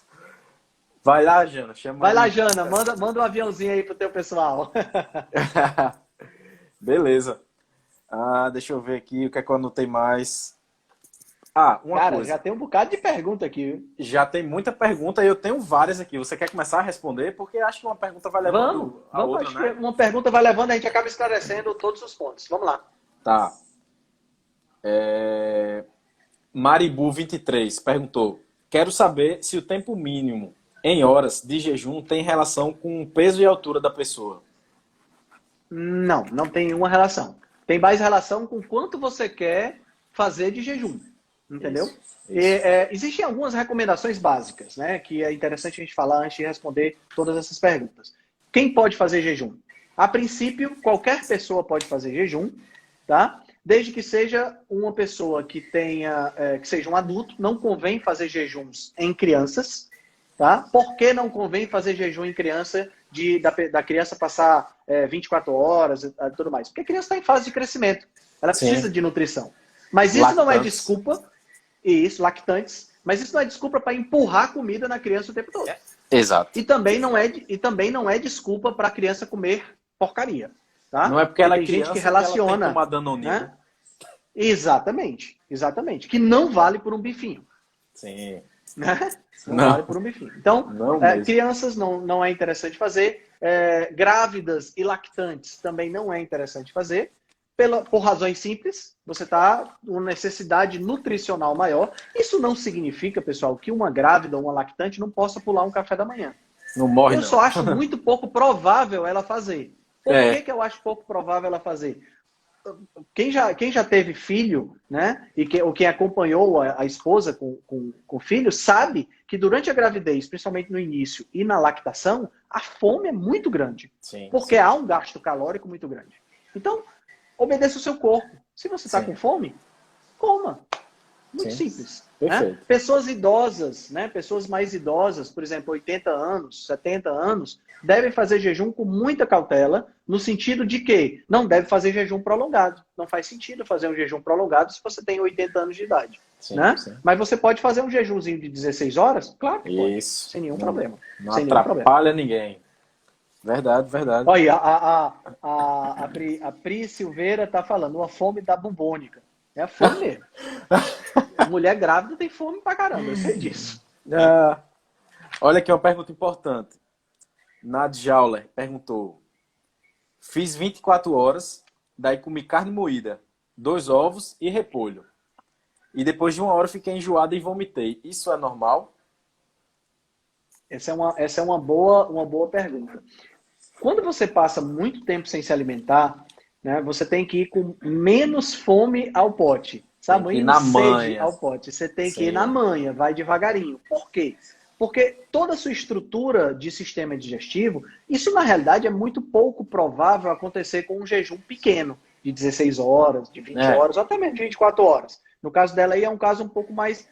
Vai lá, Jana. Vai lá, Jana. Manda um aviãozinho aí pro teu pessoal. Beleza. Deixa eu ver aqui o que é que eu anotei mais. Uma coisa. Já tem um bocado de pergunta aqui, viu? Já tem muita pergunta e eu tenho várias aqui. Você quer começar a responder? Porque acho que uma pergunta vai levando a outra, acho né? Que uma pergunta vai levando, a gente acaba esclarecendo todos os pontos. Vamos lá. Tá. Maribu23 perguntou: quero saber se o tempo mínimo em horas de jejum tem relação com o peso e altura da pessoa. Não tem nenhuma relação. Tem mais relação com quanto você quer fazer de jejum. Entendeu? Isso. Existem algumas recomendações básicas, né? Que é interessante a gente falar antes de responder todas essas perguntas. Quem pode fazer jejum? A princípio, qualquer pessoa pode fazer jejum, tá? Desde que seja uma pessoa que seja um adulto, não convém fazer jejuns em crianças, tá? Por que não convém fazer jejum em criança, da criança passar 24 horas e tudo mais? Porque a criança está em fase de crescimento, ela precisa de nutrição. Mas isso não é desculpa, lactantes, mas isso não é desculpa para empurrar comida na criança o tempo todo. Exato. E também não é desculpa para a criança comer porcaria. Tá? Não é porque ela é criança que relaciona, ela tem que tomar Danone, né? Exatamente. Que não vale por um bifinho. Sim. Né? Não vale por um bifinho. Então, crianças não é interessante fazer. Grávidas e lactantes também não é interessante fazer. Por razões simples, você está com uma necessidade nutricional maior. Isso não significa, pessoal, que uma grávida ou uma lactante não possa pular um café da manhã. Não morre, Eu só acho muito pouco provável ela fazer. Por que eu acho pouco provável ela fazer? Quem já teve filho, né? Ou quem acompanhou a esposa com filho, sabe que durante a gravidez, principalmente no início e na lactação, a fome é muito grande. Porque há um gasto calórico muito grande. Então, obedeça o seu corpo. Se você está com fome, coma. Muito simples. Né? Pessoas idosas, né? Pessoas mais idosas, por exemplo, 80 anos, 70 anos, devem fazer jejum com muita cautela, no sentido de que não deve fazer jejum prolongado. Não faz sentido fazer um jejum prolongado se você tem 80 anos de idade. Né? Mas você pode fazer um jejumzinho de 16 horas? Claro que pode. Sem nenhum problema. Não atrapalha ninguém. Verdade. Olha, a Pri Silveira tá falando, uma fome da bumbônica. É a fome mesmo. Mulher grávida tem fome pra caramba, eu sei disso. Olha aqui uma pergunta importante. Nadjauler perguntou: fiz 24 horas, daí comi carne moída, 2 ovos e repolho. E depois de 1 hora fiquei enjoada e vomitei. Isso é normal? Essa é uma boa pergunta. Quando você passa muito tempo sem se alimentar, né, você tem que ir com menos fome ao pote. Sabe? Menos sede ao pote. Você tem que ir na manha, vai devagarinho. Por quê? Porque toda a sua estrutura de sistema digestivo, isso na realidade é muito pouco provável acontecer com um jejum pequeno, de 16 horas, de 20 horas, ou até mesmo de 24 horas. No caso dela aí é um caso um pouco mais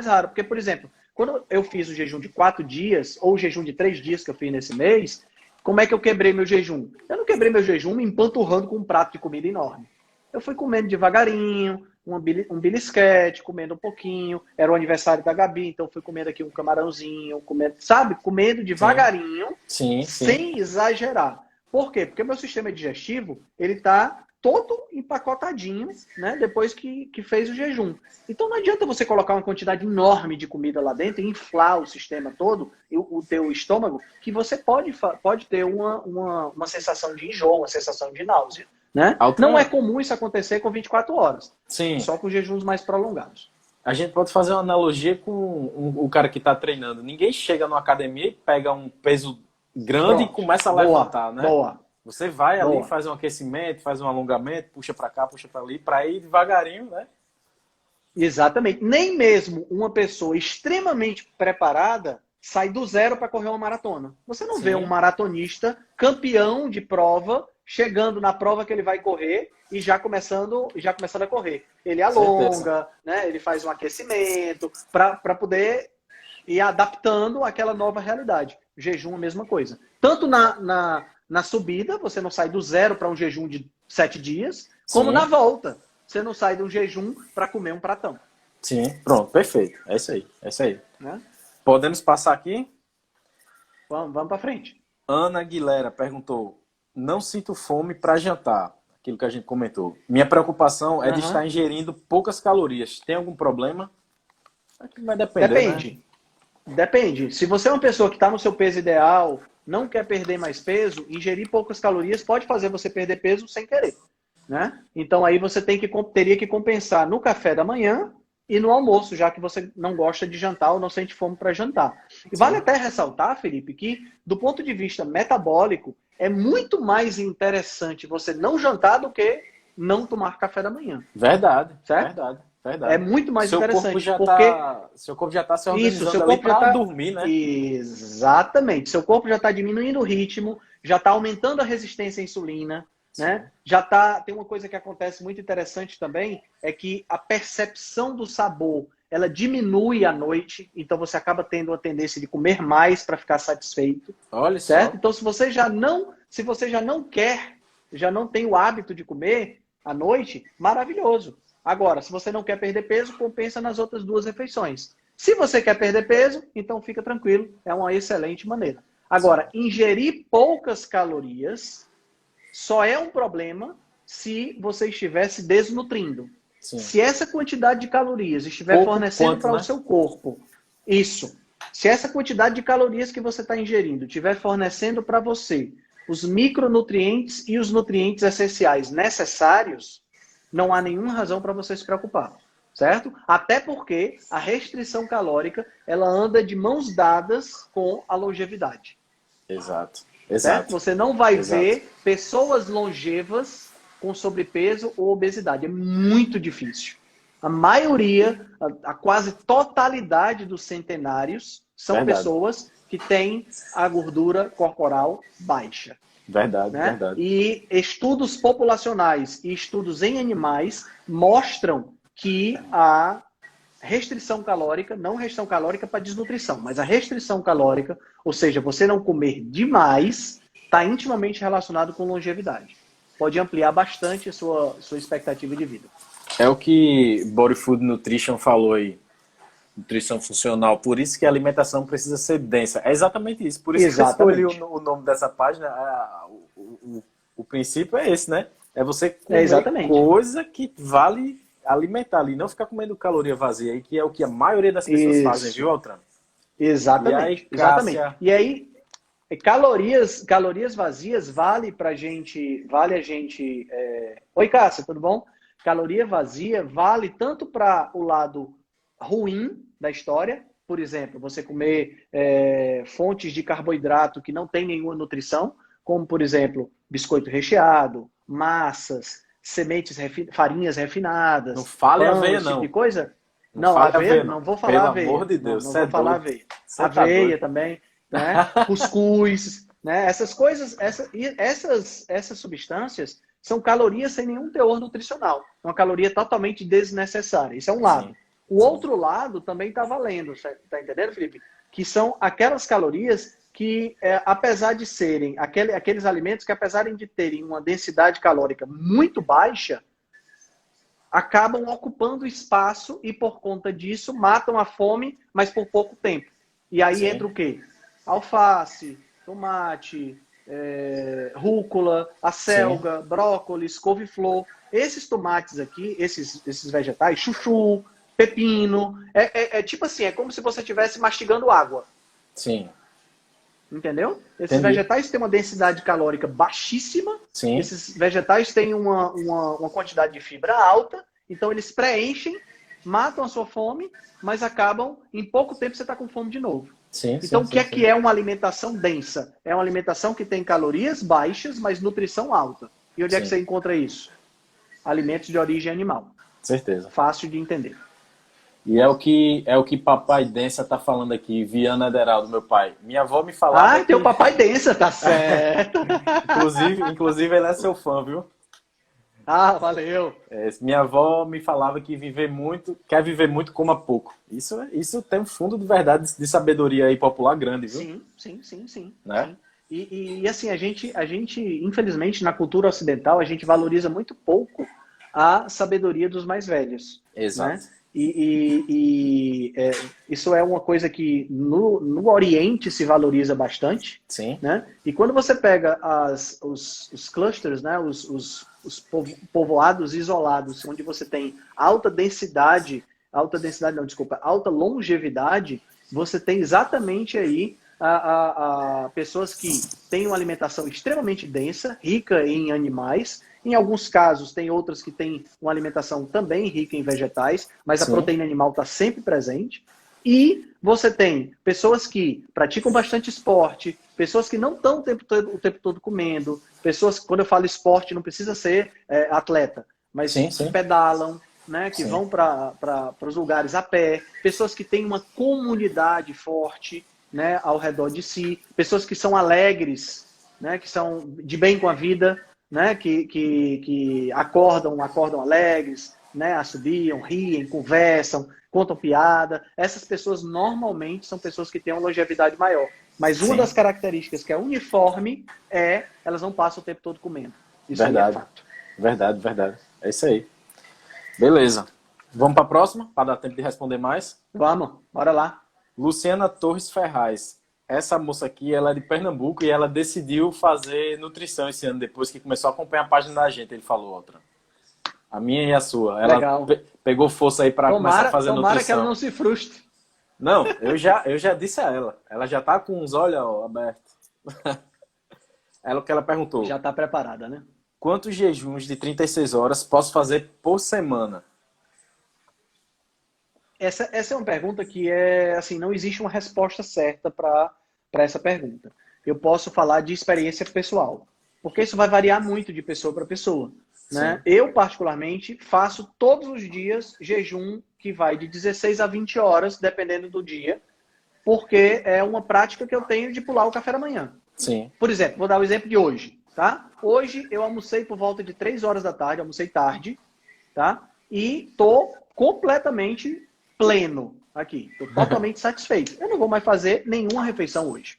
raro. Porque, por exemplo, quando eu fiz o jejum de 4 dias, ou o jejum de 3 dias que eu fiz nesse mês, como é que eu quebrei meu jejum? Eu não quebrei meu jejum me empanturrando com um prato de comida enorme. Eu fui comendo devagarinho, um belisquete, comendo um pouquinho. Era o aniversário da Gabi, então fui comendo aqui um camarãozinho, comendo, sabe? Comendo devagarinho, sem exagerar. Por quê? Porque o meu sistema digestivo, ele tá todo empacotadinho, né? Depois que fez o jejum. Então não adianta você colocar uma quantidade enorme de comida lá dentro e inflar o sistema todo, o teu estômago, que você pode ter uma sensação de enjoo, uma sensação de náusea. Né? Não é comum isso acontecer com 24 horas. Sim. Só com jejuns mais prolongados. A gente pode fazer uma analogia com o cara que está treinando. Ninguém chega numa academia e pega um peso grande e começa a levantar, né? Você vai ali, faz um aquecimento, faz um alongamento, puxa para cá, puxa para ali, para ir devagarinho, né? Exatamente. Nem mesmo uma pessoa extremamente preparada sai do zero para correr uma maratona. Você não vê um maratonista campeão de prova chegando na prova que ele vai correr e já começando a correr. Ele alonga, né? Ele faz um aquecimento para poder ir adaptando àquela nova realidade. Jejum, a mesma coisa. Tanto na subida, você não sai do zero para um jejum de 7 dias, como na volta. Você não sai de um jejum para comer um pratão. Sim, pronto, perfeito. É isso aí. Né? Podemos passar aqui? Vamos para frente. Ana Aguilera perguntou: não sinto fome para jantar. Aquilo que a gente comentou. Minha preocupação é de estar ingerindo poucas calorias. Tem algum problema? Aqui vai depender. Depende. Né? Depende. Se você é uma pessoa que está no seu peso ideal, não quer perder mais peso, ingerir poucas calorias pode fazer você perder peso sem querer. Né? Então aí você teria que compensar no café da manhã e no almoço, já que você não gosta de jantar ou não sente fome para jantar. E vale até ressaltar, Felipe, que do ponto de vista metabólico, é muito mais interessante você não jantar do que não tomar café da manhã. Verdade, certo? Verdade. É muito mais interessante. Seu corpo já está se organizando ali para dormir, né? Exatamente. Seu corpo já está diminuindo o ritmo, já está aumentando a resistência à insulina. Né? Tem uma coisa que acontece muito interessante também, é que a percepção do sabor, ela diminui à noite, então você acaba tendo a tendência de comer mais para ficar satisfeito. Olha certo? Só. Então se você já não quer, já não tem o hábito de comer à noite, maravilhoso. Agora, se você não quer perder peso, compensa nas outras 2 refeições. Se você quer perder peso, então fica tranquilo, é uma excelente maneira. Agora, ingerir poucas calorias só é um problema se você estiver se desnutrindo. Sim. Se essa quantidade de calorias estiver fornecendo para o seu corpo, se essa quantidade de calorias que você está ingerindo estiver fornecendo para você os micronutrientes e os nutrientes essenciais necessários, não há nenhuma razão para você se preocupar. Certo? Até porque a restrição calórica, ela anda de mãos dadas com a longevidade. Exato. Certo? Você não vai ver pessoas longevas com sobrepeso ou obesidade. É muito difícil. A maioria, a quase totalidade dos centenários são pessoas que têm a gordura corporal baixa. Verdade. E estudos populacionais e estudos em animais mostram que a restrição calórica, não restrição calórica para desnutrição, mas a restrição calórica, ou seja, você não comer demais, está intimamente relacionado com longevidade. Pode ampliar bastante a sua expectativa de vida. É o que Body Food Nutrition falou aí. Nutrição funcional. Por isso que a alimentação precisa ser densa. É exatamente isso. Por isso que eu escolhi o nome dessa página. O princípio é esse, né? É você comer coisa que vale alimentar ali, não ficar comendo caloria vazia aí, que é o que a maioria das pessoas fazem, viu, Altran? Exatamente. E aí, Cássia... E aí, calorias vazias vale a gente... Oi, Cássia, tudo bom? Caloria vazia vale tanto para o lado ruim da história, por exemplo, você comer fontes de carboidrato que não tem nenhuma nutrição, como, por exemplo, biscoito recheado, massas, sementes, farinhas refinadas. Não fale aveia, não. Tipo de coisa. Não, fale aveia, não vou falar Pelo aveia. amor de Deus, Não cê vou é falar doido. aveia. Cê tá Aveia doido. também, né? Cuscuz, né? Essas coisas, essas substâncias são calorias sem nenhum teor nutricional. Uma caloria totalmente desnecessária. Isso é um lado. Sim, O sim, outro lado também está valendo, tá entendendo, Felipe? Que são aquelas calorias que, apesar de serem aqueles alimentos que, apesar de terem uma densidade calórica muito baixa, acabam ocupando espaço e, por conta disso, matam a fome, mas por pouco tempo. E aí sim, entra o quê? Alface, tomate, rúcula, sim, acelga, brócolis, couve-flor. Esses tomates aqui, esses vegetais, chuchu, pepino, tipo assim, é como se você estivesse mastigando água. sim. Entendeu? Esses Entendi. vegetais têm uma densidade calórica baixíssima, Sim, esses vegetais têm uma quantidade de fibra alta, então eles preenchem, matam a sua fome, mas acabam, em pouco tempo você está com fome de novo. sim, Então, sim, o que sim, é que sim. é uma alimentação densa? É uma alimentação que tem calorias baixas, mas nutrição alta. E onde é que Sim, você encontra isso? Alimentos de origem animal. certeza. Fácil de entender. E é o que papai Densa tá falando aqui, Viana Ederaldo, meu pai. Minha avó me falava Ah, teu que, papai densa, tá certo. inclusive ele é seu fã, viu? Ah, valeu. Minha avó me falava que quer viver muito, coma pouco. Isso tem um fundo de verdade, de sabedoria aí popular grande, viu? Sim, sim, sim, sim, Né? sim. E assim, a gente, infelizmente, na cultura ocidental, a gente valoriza muito pouco a sabedoria dos mais velhos, né? Exato. Isso é uma coisa que no Oriente se valoriza bastante, Sim, né? E quando você pega os clusters, né? Povoados isolados, onde você tem alta densidade não, desculpa, alta longevidade, você tem exatamente aí a pessoas que têm uma alimentação extremamente densa, rica em animais. Em alguns casos, tem outras que têm uma alimentação também rica em vegetais, mas a sim, proteína animal está sempre presente. E você tem pessoas que praticam bastante esporte, pessoas que não estão o tempo todo comendo, pessoas que, quando eu falo esporte, não precisa ser atleta, mas sim, que sim, pedalam, né, que sim, vão para os lugares a pé, pessoas que têm uma comunidade forte, né, ao redor de si, pessoas que são alegres, né, que são de bem com a vida, né, que acordam alegres, né, assobiam, riem, conversam, contam piada. Essas pessoas normalmente são pessoas que têm uma longevidade maior. Mas uma sim. das características que é uniforme elas não passam o tempo todo comendo. Isso aí é Verdade, fato. verdade, verdade. É isso aí. Beleza. Vamos para a próxima, para dar tempo de responder mais. Vamos, bora lá. Luciana Torres Ferraz. Essa moça aqui, ela é de Pernambuco e ela decidiu fazer nutrição esse ano, depois que começou a acompanhar a página da gente, ele falou outra. A minha e a sua. Ela Legal. pegou força aí para começar a fazer Tomara que ela nutrição. não se frustre. Não, eu já disse a ela. Ela já tá com os olhos ó, abertos. O que ela perguntou: Já está preparada, né? quantos jejuns de 36 horas posso fazer por semana? Essa é uma pergunta que assim, não existe uma resposta certa para essa pergunta. Eu posso falar de experiência pessoal, porque isso vai variar muito de pessoa para pessoa, né? Sim, Eu, particularmente, faço todos os dias jejum que vai de 16 a 20 horas, dependendo do dia, porque é uma prática que eu tenho de pular o café da manhã. sim, Por exemplo, vou dar o exemplo de hoje, tá? Hoje eu almocei por volta de 3 horas da tarde, almocei tarde, tá? E tô completamente pleno aqui. Tô totalmente satisfeito. Eu não vou mais fazer nenhuma refeição hoje.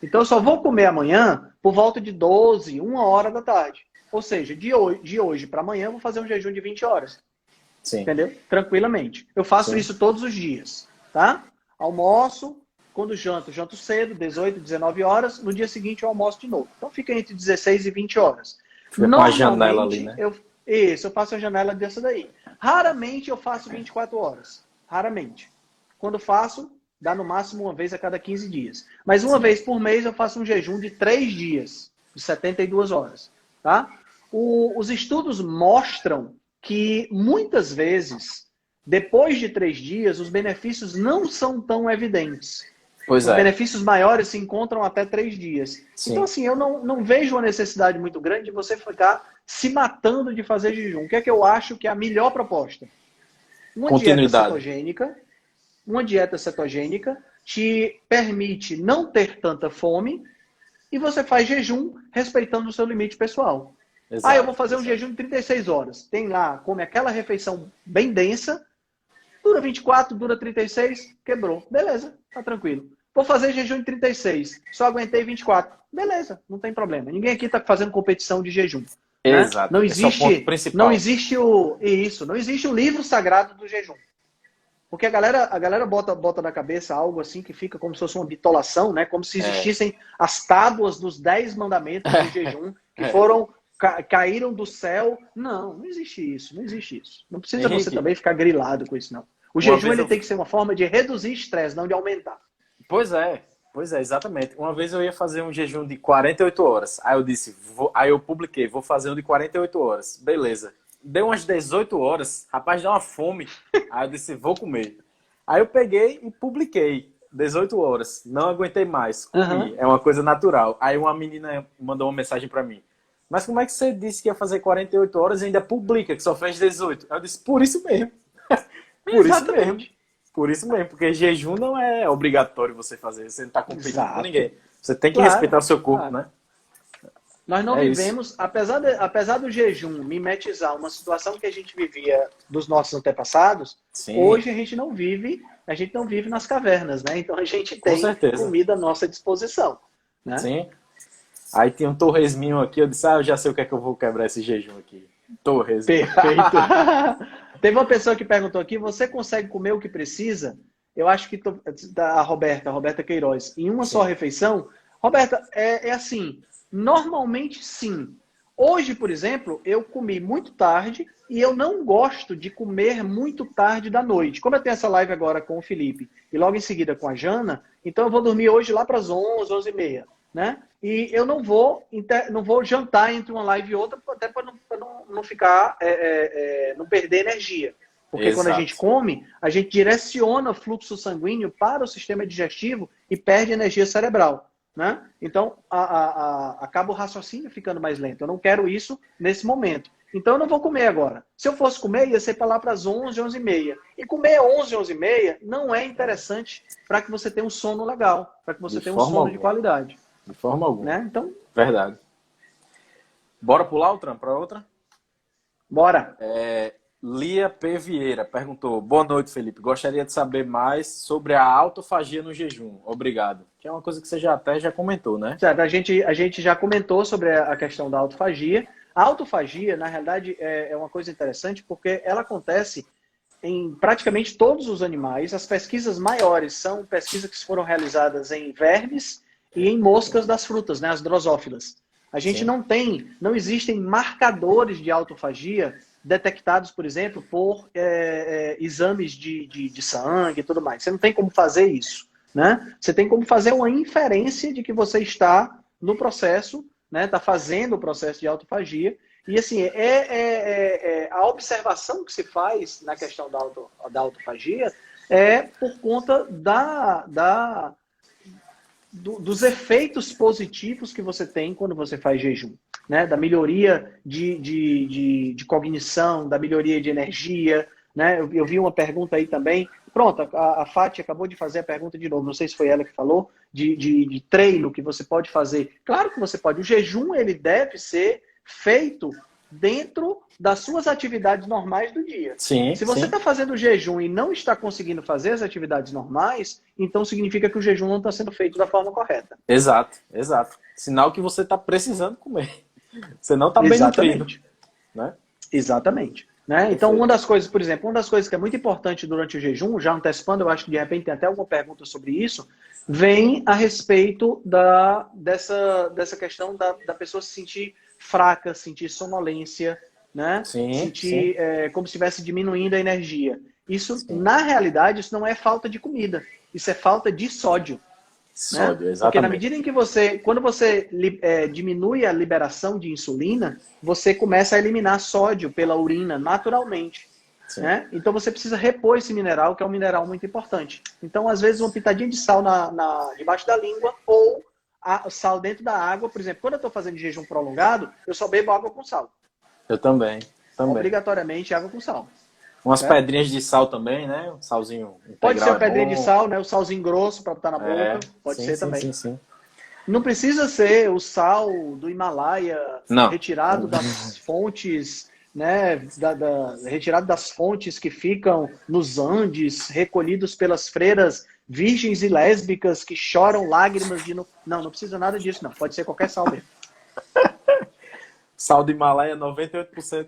Então eu só vou comer amanhã por volta de 12, 1 hora da tarde. Ou seja, de hoje para amanhã eu vou fazer um jejum de 20 horas. sim, Entendeu? Tranquilamente. Eu faço sim. isso todos os dias, tá? Almoço, quando janto cedo, 18, 19 horas. No dia seguinte eu almoço de novo. Então fica entre 16 e 20 horas. Fica com a janela ali, Normalmente, né? eu faço a janela dessa daí. Raramente eu faço 24 horas. Raramente. Quando faço, dá no máximo uma vez a cada 15 dias. Mas uma Sim, vez por mês eu faço um jejum de 3 dias, de 72 horas. Tá? Os estudos mostram que muitas vezes, depois de 3 dias, os benefícios não são tão evidentes. pois Os é, benefícios maiores se encontram até 3 dias. Então, sim. assim, eu não vejo uma necessidade muito grande de você ficar se matando de fazer jejum. O que é que eu acho que é a melhor proposta? Continuidade. Uma dieta cetogênica te permite não ter tanta fome e você faz jejum respeitando o seu limite pessoal. Exato, Eu vou fazer um jejum de 36 horas. Tem lá, come aquela refeição bem densa, dura 24, dura 36, quebrou. Beleza, tá tranquilo. Vou fazer jejum de 36, só aguentei 24. Beleza, não tem problema. Ninguém aqui está fazendo competição de jejum. Exato. Né? Não Esse é o ponto principal. não existe o livro sagrado do jejum. Porque a galera bota na cabeça algo assim que fica como se fosse uma bitolação, né? Como se existissem as tábuas dos 10 mandamentos do jejum que caíram do céu. Não existe isso, não existe isso. Não precisa você também ficar grilado com isso, não. O jejum ele tem que ser uma forma de reduzir estresse, não de aumentar. Pois é, exatamente. Uma vez eu ia fazer um jejum de 48 horas. Aí eu disse, aí eu publiquei, vou fazer um de 48 horas. Beleza. Deu umas 18 horas, rapaz, deu uma fome. Aí eu disse, vou comer. Aí eu peguei e publiquei, 18 horas. Não aguentei mais, comi. É uma coisa natural. Aí uma menina mandou uma mensagem pra mim. Mas como é que você disse que ia fazer 48 horas e ainda publica que só fez 18? Aí eu disse, por isso mesmo. Por isso mesmo, porque jejum não é obrigatório você fazer. Você não tá competindo com ninguém. Você tem que respeitar o seu corpo, né? Nós não vivemos, apesar do jejum mimetizar uma situação que a gente vivia dos nossos antepassados, hoje a gente não vive nas cavernas, né? Então a gente tem comida à nossa disposição, né? Sim. Aí tem um torresminho aqui, eu disse, eu já sei o que é que eu vou quebrar esse jejum aqui. Torresminho. Perfeito. Teve uma pessoa que perguntou aqui, você consegue comer o que precisa? Eu acho que a Roberta Queiroz, em uma só refeição. Roberta, é assim, normalmente sim. Hoje, por exemplo, eu comi muito tarde e eu não gosto de comer muito tarde da noite. Como eu tenho essa live agora com o Felipe e logo em seguida com a Jana, então eu vou dormir hoje lá para as 11, 11h30, né? E eu não vou jantar entre uma live e outra, até para não ficar, não perder energia. Porque quando a gente come, a gente direciona o fluxo sanguíneo para o sistema digestivo e perde energia cerebral, né? Então, acaba o raciocínio ficando mais lento. Eu não quero isso nesse momento. Então, eu não vou comer agora. Se eu fosse comer, ia ser para lá para as 11, 11h30. E comer 11, 11h30 não é interessante para que você tenha um sono legal, para que você tenha um sono de qualidade. De forma alguma. Né? Então, verdade. Bora pular para outra? Bora. Lia P. Vieira perguntou, boa noite, Felipe. Gostaria de saber mais sobre a autofagia no jejum. Obrigado. Que é uma coisa que você já comentou, né? Certo, a gente já comentou sobre a questão da autofagia. A autofagia, na realidade, é uma coisa interessante porque ela acontece em praticamente todos os animais. As pesquisas maiores são pesquisas que foram realizadas em vermes e em moscas das frutas, né, as drosófilas. A gente não existem marcadores de autofagia detectados, por exemplo, por exames de sangue e tudo mais. Você não tem como fazer isso, né? Você tem como fazer uma inferência de que você está no processo, né? Está fazendo o processo de autofagia. E assim, a observação que se faz na questão da autofagia é por conta dos efeitos positivos que você tem quando você faz jejum, né? Da melhoria de cognição, da melhoria de energia, né? Eu vi uma pergunta aí também. Pronto, a Fati acabou de fazer a pergunta de novo. Não sei se foi ela que falou, de treino que você pode fazer. Claro que você pode. O jejum, ele deve ser feito dentro das suas atividades normais do dia. Sim, se você está fazendo jejum e não está conseguindo fazer as atividades normais, então significa que o jejum não está sendo feito da forma correta. Exato. Sinal que você está precisando comer. Você não está bem nutrido. Né? Exatamente. Né? Então, uma das coisas, por exemplo, uma das coisas que é muito importante durante o jejum, já antecipando, eu acho que de repente tem até alguma pergunta sobre isso, vem a respeito dessa questão da pessoa se sentir fraca, sentir sonolência, né? Sentir como se estivesse diminuindo a energia. Isso, na realidade, isso não é falta de comida, isso é falta de sódio. Sódio, né? exatamente. Porque na medida em que quando você diminui a liberação de insulina, você começa a eliminar sódio pela urina naturalmente. Né? Então você precisa repor esse mineral, que é um mineral muito importante. Então, às vezes, uma pitadinha de sal debaixo da língua ou sal dentro da água. Por exemplo, quando eu estou fazendo jejum prolongado, eu só bebo água com sal. Eu também. Obrigatoriamente água com sal. Umas certo? pedrinhas de sal também, né? Um salzinho Pode ser integral a é pedrinha de bom. sal, né? O salzinho grosso para botar na É, boca. Pode sim, ser sim, também. sim, sim. Não precisa ser o sal do Himalaia Não. retirado das fontes, né? Retirado das fontes que ficam nos Andes, recolhidos pelas freiras virgens e lésbicas que choram lágrimas de. Não, não precisa nada disso, não. Pode ser qualquer sal mesmo. Sal do Himalaia 98%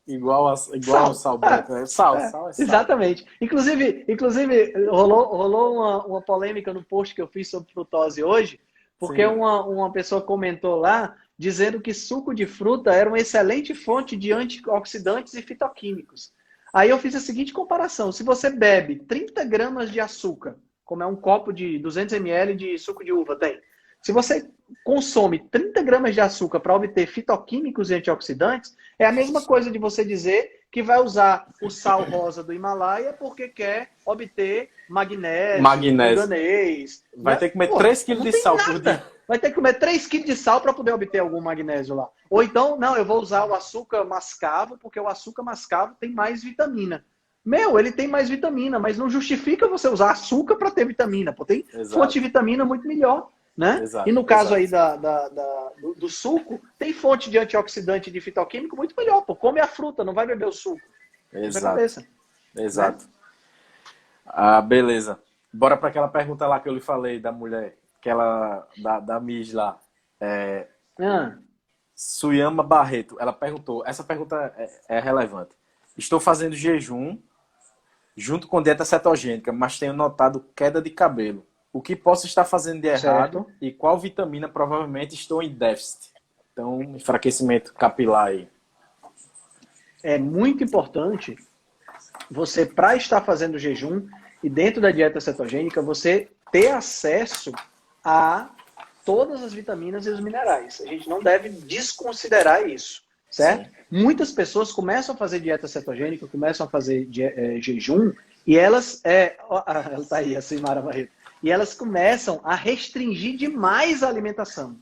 igual ao Sal. sal branco. Né? Sal, É, sal é sal. exatamente. Inclusive rolou uma polêmica no post que eu fiz sobre frutose hoje, porque Sim. uma pessoa comentou lá dizendo que suco de fruta era uma excelente fonte de antioxidantes e fitoquímicos. Aí eu fiz a seguinte comparação: se você bebe 30 gramas de açúcar, como é um copo de 200 ml de suco de uva, tem. Se você consome 30 gramas de açúcar para obter fitoquímicos e antioxidantes, é a mesma coisa de você dizer que vai usar o sal rosa do Himalaia porque quer obter magnésio, Magnésio. manganês. Vai Né? ter que comer Pô, 3 quilos não de tem sal por dia. nada. Vai ter que comer 3 quilos de sal para poder obter algum magnésio lá. Ou então, não, eu vou usar o açúcar mascavo porque o açúcar mascavo tem mais vitamina. Meu, ele tem mais vitamina, mas não justifica você usar açúcar para ter vitamina. Pô, tem fonte de Exato, vitamina muito melhor. Né? E exato, no caso aí exato. do suco, tem fonte de antioxidante e de fitoquímico muito melhor. Pô. Come a fruta, não vai beber o suco. Essa é a Exato, cabeça. Né? exato. Ah, beleza. Bora para aquela pergunta lá que eu lhe falei da mulher, aquela da Miss lá. É, Ah, Suyama Barreto, ela perguntou, essa pergunta é relevante. Estou fazendo jejum junto com dieta cetogênica, mas tenho notado queda de cabelo. O que posso estar fazendo de errado certo. e qual vitamina provavelmente estou em déficit? Então, enfraquecimento capilar aí. É muito importante você, para estar fazendo jejum e dentro da dieta cetogênica, você ter acesso a todas as vitaminas e os minerais. A gente não deve desconsiderar isso, certo? Sim. Muitas pessoas começam a fazer dieta cetogênica, começam a fazer jejum, e elas, ela tá aí, assim, Mara Barreto, e elas começam a restringir demais a alimentação.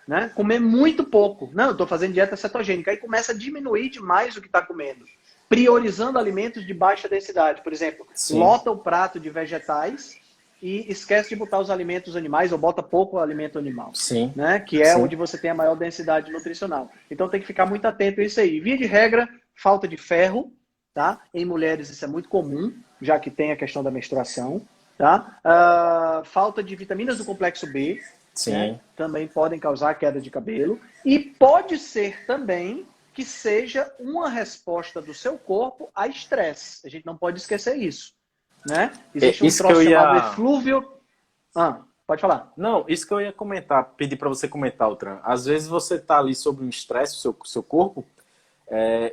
Né? Comer muito pouco. Não, eu estou fazendo dieta cetogênica. Aí começa a diminuir demais o que está comendo. Priorizando alimentos de baixa densidade. Por exemplo, Sim, lota o prato de vegetais e esquece de botar os alimentos animais ou bota pouco alimento animal. sim, Né? Que é sim, onde você tem a maior densidade nutricional. Então tem que ficar muito atento a isso aí. Via de regra, falta de ferro. Tá? Em mulheres isso é muito comum, já que tem a questão da menstruação. Tá? Falta de vitaminas do complexo B, né? sim. Também podem causar queda de cabelo. E pode ser também que seja uma resposta do seu corpo a estresse. A gente não pode esquecer isso. Né? É Existe um isso que eu troço chamado ia. eflúvio. Pode falar. Não, isso que eu ia comentar, pedir para você comentar, Altran. Às vezes você tá ali sob um estresse, seu corpo,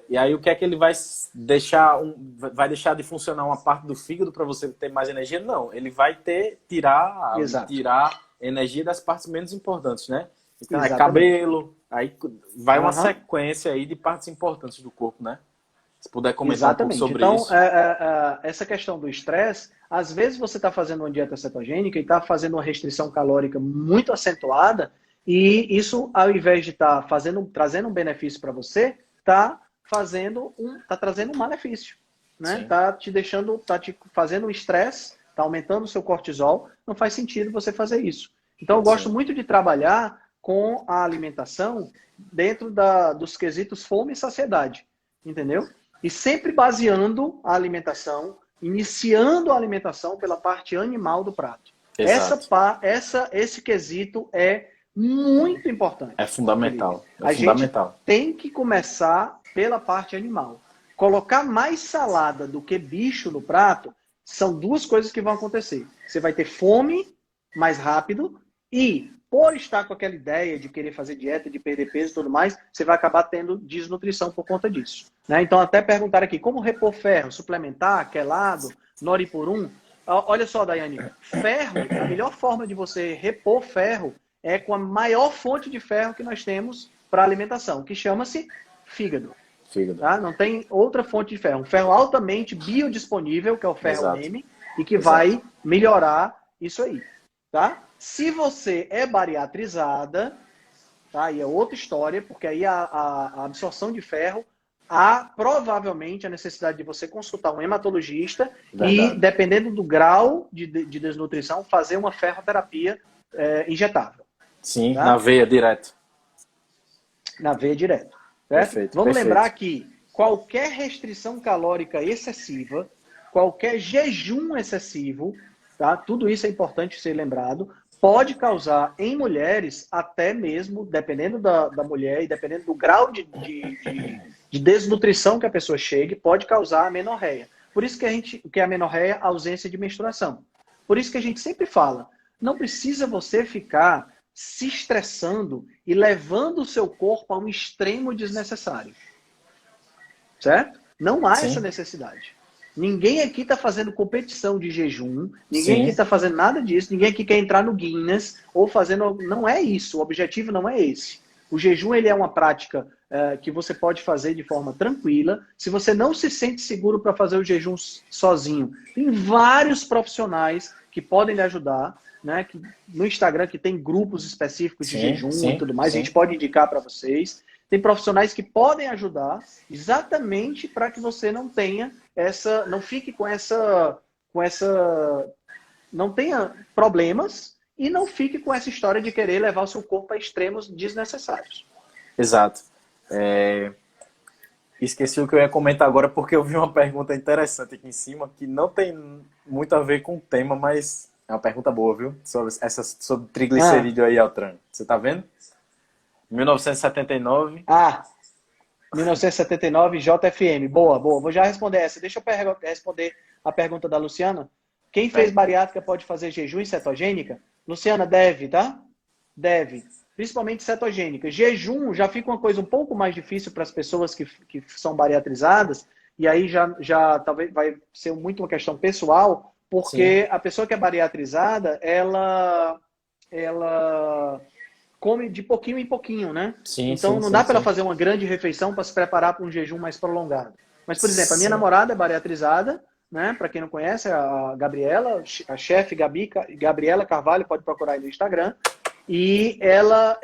e aí o que é que ele vai deixar, vai deixar de funcionar uma parte do fígado para você ter mais energia? Não, ele vai Exato. tirar energia das partes menos importantes, né? Então é Exatamente. cabelo, aí vai uma Aham. sequência aí de partes importantes do corpo, né? Se puder comentar um pouco Exatamente. sobre Então, isso. essa questão do estresse, às vezes você está fazendo uma dieta cetogênica e está fazendo uma restrição calórica muito acentuada, e isso, ao invés de estar trazendo um benefício para você, está trazendo um malefício. Né? Sim, Está te fazendo um estresse, está aumentando o seu cortisol, não faz sentido você fazer isso. Então, eu gosto sim, muito de trabalhar com a alimentação dentro dos quesitos fome e saciedade. Entendeu? E sempre baseando a alimentação, iniciando a alimentação pela parte animal do prato. exato. Esse quesito é muito importante, É Felipe. fundamental, é A gente fundamental. tem que começar pela parte animal. Colocar mais salada do que bicho no prato são duas coisas que vão acontecer. Você vai ter fome mais rápido e, por estar com aquela ideia de querer fazer dieta, de perder peso e tudo mais, você vai acabar tendo desnutrição por conta disso. Né? Então, até perguntar aqui, como repor ferro? Suplementar, quelado, noripurum? Olha só, Daiane, ferro, a melhor forma de você repor ferro é com a maior fonte de ferro que nós temos para alimentação, que chama-se fígado. Fígado. Tá? Não tem outra fonte de ferro. Um ferro altamente biodisponível, que é o ferro Exato, M, e que exato. vai melhorar isso aí. Tá? Se você é bariatrizada, tá? Aí é outra história, porque aí a absorção de ferro há provavelmente a necessidade de você consultar um hematologista Verdade. e, dependendo do grau de desnutrição, fazer uma ferroterapia injetável. Sim, tá? na veia direto. Na veia direto. Certo? Perfeito, Vamos perfeito. lembrar que qualquer restrição calórica excessiva, qualquer jejum excessivo, tá? Tudo isso é importante ser lembrado, pode causar em mulheres, até mesmo, dependendo da mulher e dependendo do grau de desnutrição que a pessoa chegue, pode causar amenorreia. Por isso que a amenorreia é a ausência de menstruação. Por isso que a gente sempre fala, não precisa você ficar se estressando e levando o seu corpo a um extremo desnecessário. Certo? Não há essa necessidade. Ninguém aqui está fazendo competição de jejum, ninguém aqui está fazendo nada disso, ninguém aqui quer entrar no Guinness ou fazendo... Não é isso, o objetivo não é esse. O jejum ele é uma prática que você pode fazer de forma tranquila. Se você não se sente seguro para fazer o jejum sozinho, tem vários profissionais que podem lhe ajudar, né? No Instagram que tem grupos específicos de jejum e tudo mais, a gente pode indicar para vocês. Tem profissionais que podem ajudar exatamente para que você não tenha não fique não tenha problemas e não fique com essa história de querer levar o seu corpo a extremos desnecessários. Exato. Esqueci o que eu ia comentar agora porque eu vi uma pergunta interessante aqui em cima que não tem muito a ver com o tema, mas é uma pergunta boa, viu? Sobre triglicerídeo aí, Altran. Você tá vendo? 1979. 1979, JFM. Boa. Vou já responder essa. Deixa eu responder a pergunta da Luciana. Quem fez bariátrica pode fazer jejum e cetogênica? Luciana, deve, tá? Deve. Principalmente cetogênica. Jejum já fica uma coisa um pouco mais difícil para as pessoas que são bariatrizadas. E aí já talvez vai ser muito uma questão pessoal, porque a pessoa que é bariatrizada, ela come de pouquinho em pouquinho, né? Então não dá para ela fazer uma grande refeição para se preparar para um jejum mais prolongado. Mas, por exemplo, a minha namorada é bariatrizada, né? Para quem não conhece, a Gabriela, a chefe Gabriela Carvalho, pode procurar aí no Instagram. E ela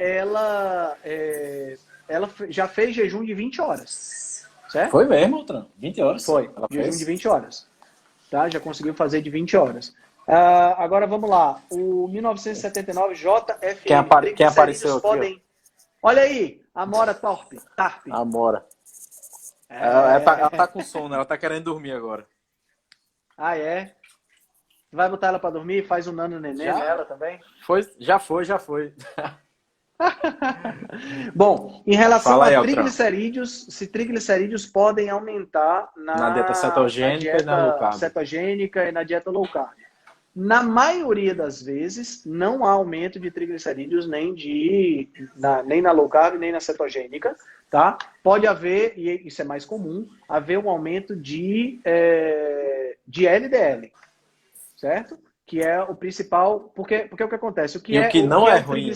já fez jejum de 20 horas. Certo? Foi mesmo, Altran? 20 horas? Foi, jejum de 20 horas. Tá? Já conseguiu fazer de 20 horas. Agora vamos lá. O 1979 JFM. Quem apareceu aqui? Olha aí, Amora Tarp. Amora. Ela tá com sono, ela tá querendo dormir agora. Ah, é? Vai botar ela pra dormir? Faz um nano neném nela também? Já foi. Bom, em relação a triglicerídeos, se triglicerídeos podem aumentar na dieta cetogênica e na low carb. Cetogênica e na dieta low carb. Na maioria das vezes, não há aumento de triglicerídeos nem na low carb, nem na cetogênica, tá? Pode haver, e isso é mais comum, haver um aumento de LDL, certo? Que é o principal, porque o que acontece? O que não é ruim.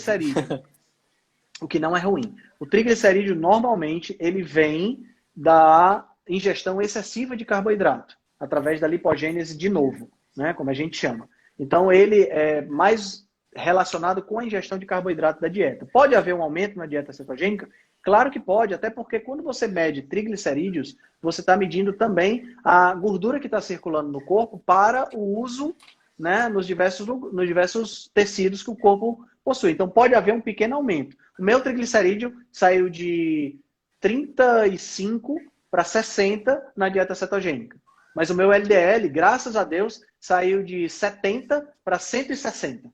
O que não é ruim. O triglicerídeo, normalmente, ele vem da ingestão excessiva de carboidrato, através da lipogênese de novo, né, como a gente chama. Então, ele é mais relacionado com a ingestão de carboidrato da dieta. Pode haver um aumento na dieta cetogênica? Claro que pode, até porque quando você mede triglicerídeos, você está medindo também a gordura que está circulando no corpo para o uso, né, nos diversos tecidos que o corpo possui. Então, pode haver um pequeno aumento. O meu triglicerídeo saiu de 35 para 60 na dieta cetogênica. Mas o meu LDL, graças a Deus, saiu de 70 para 160.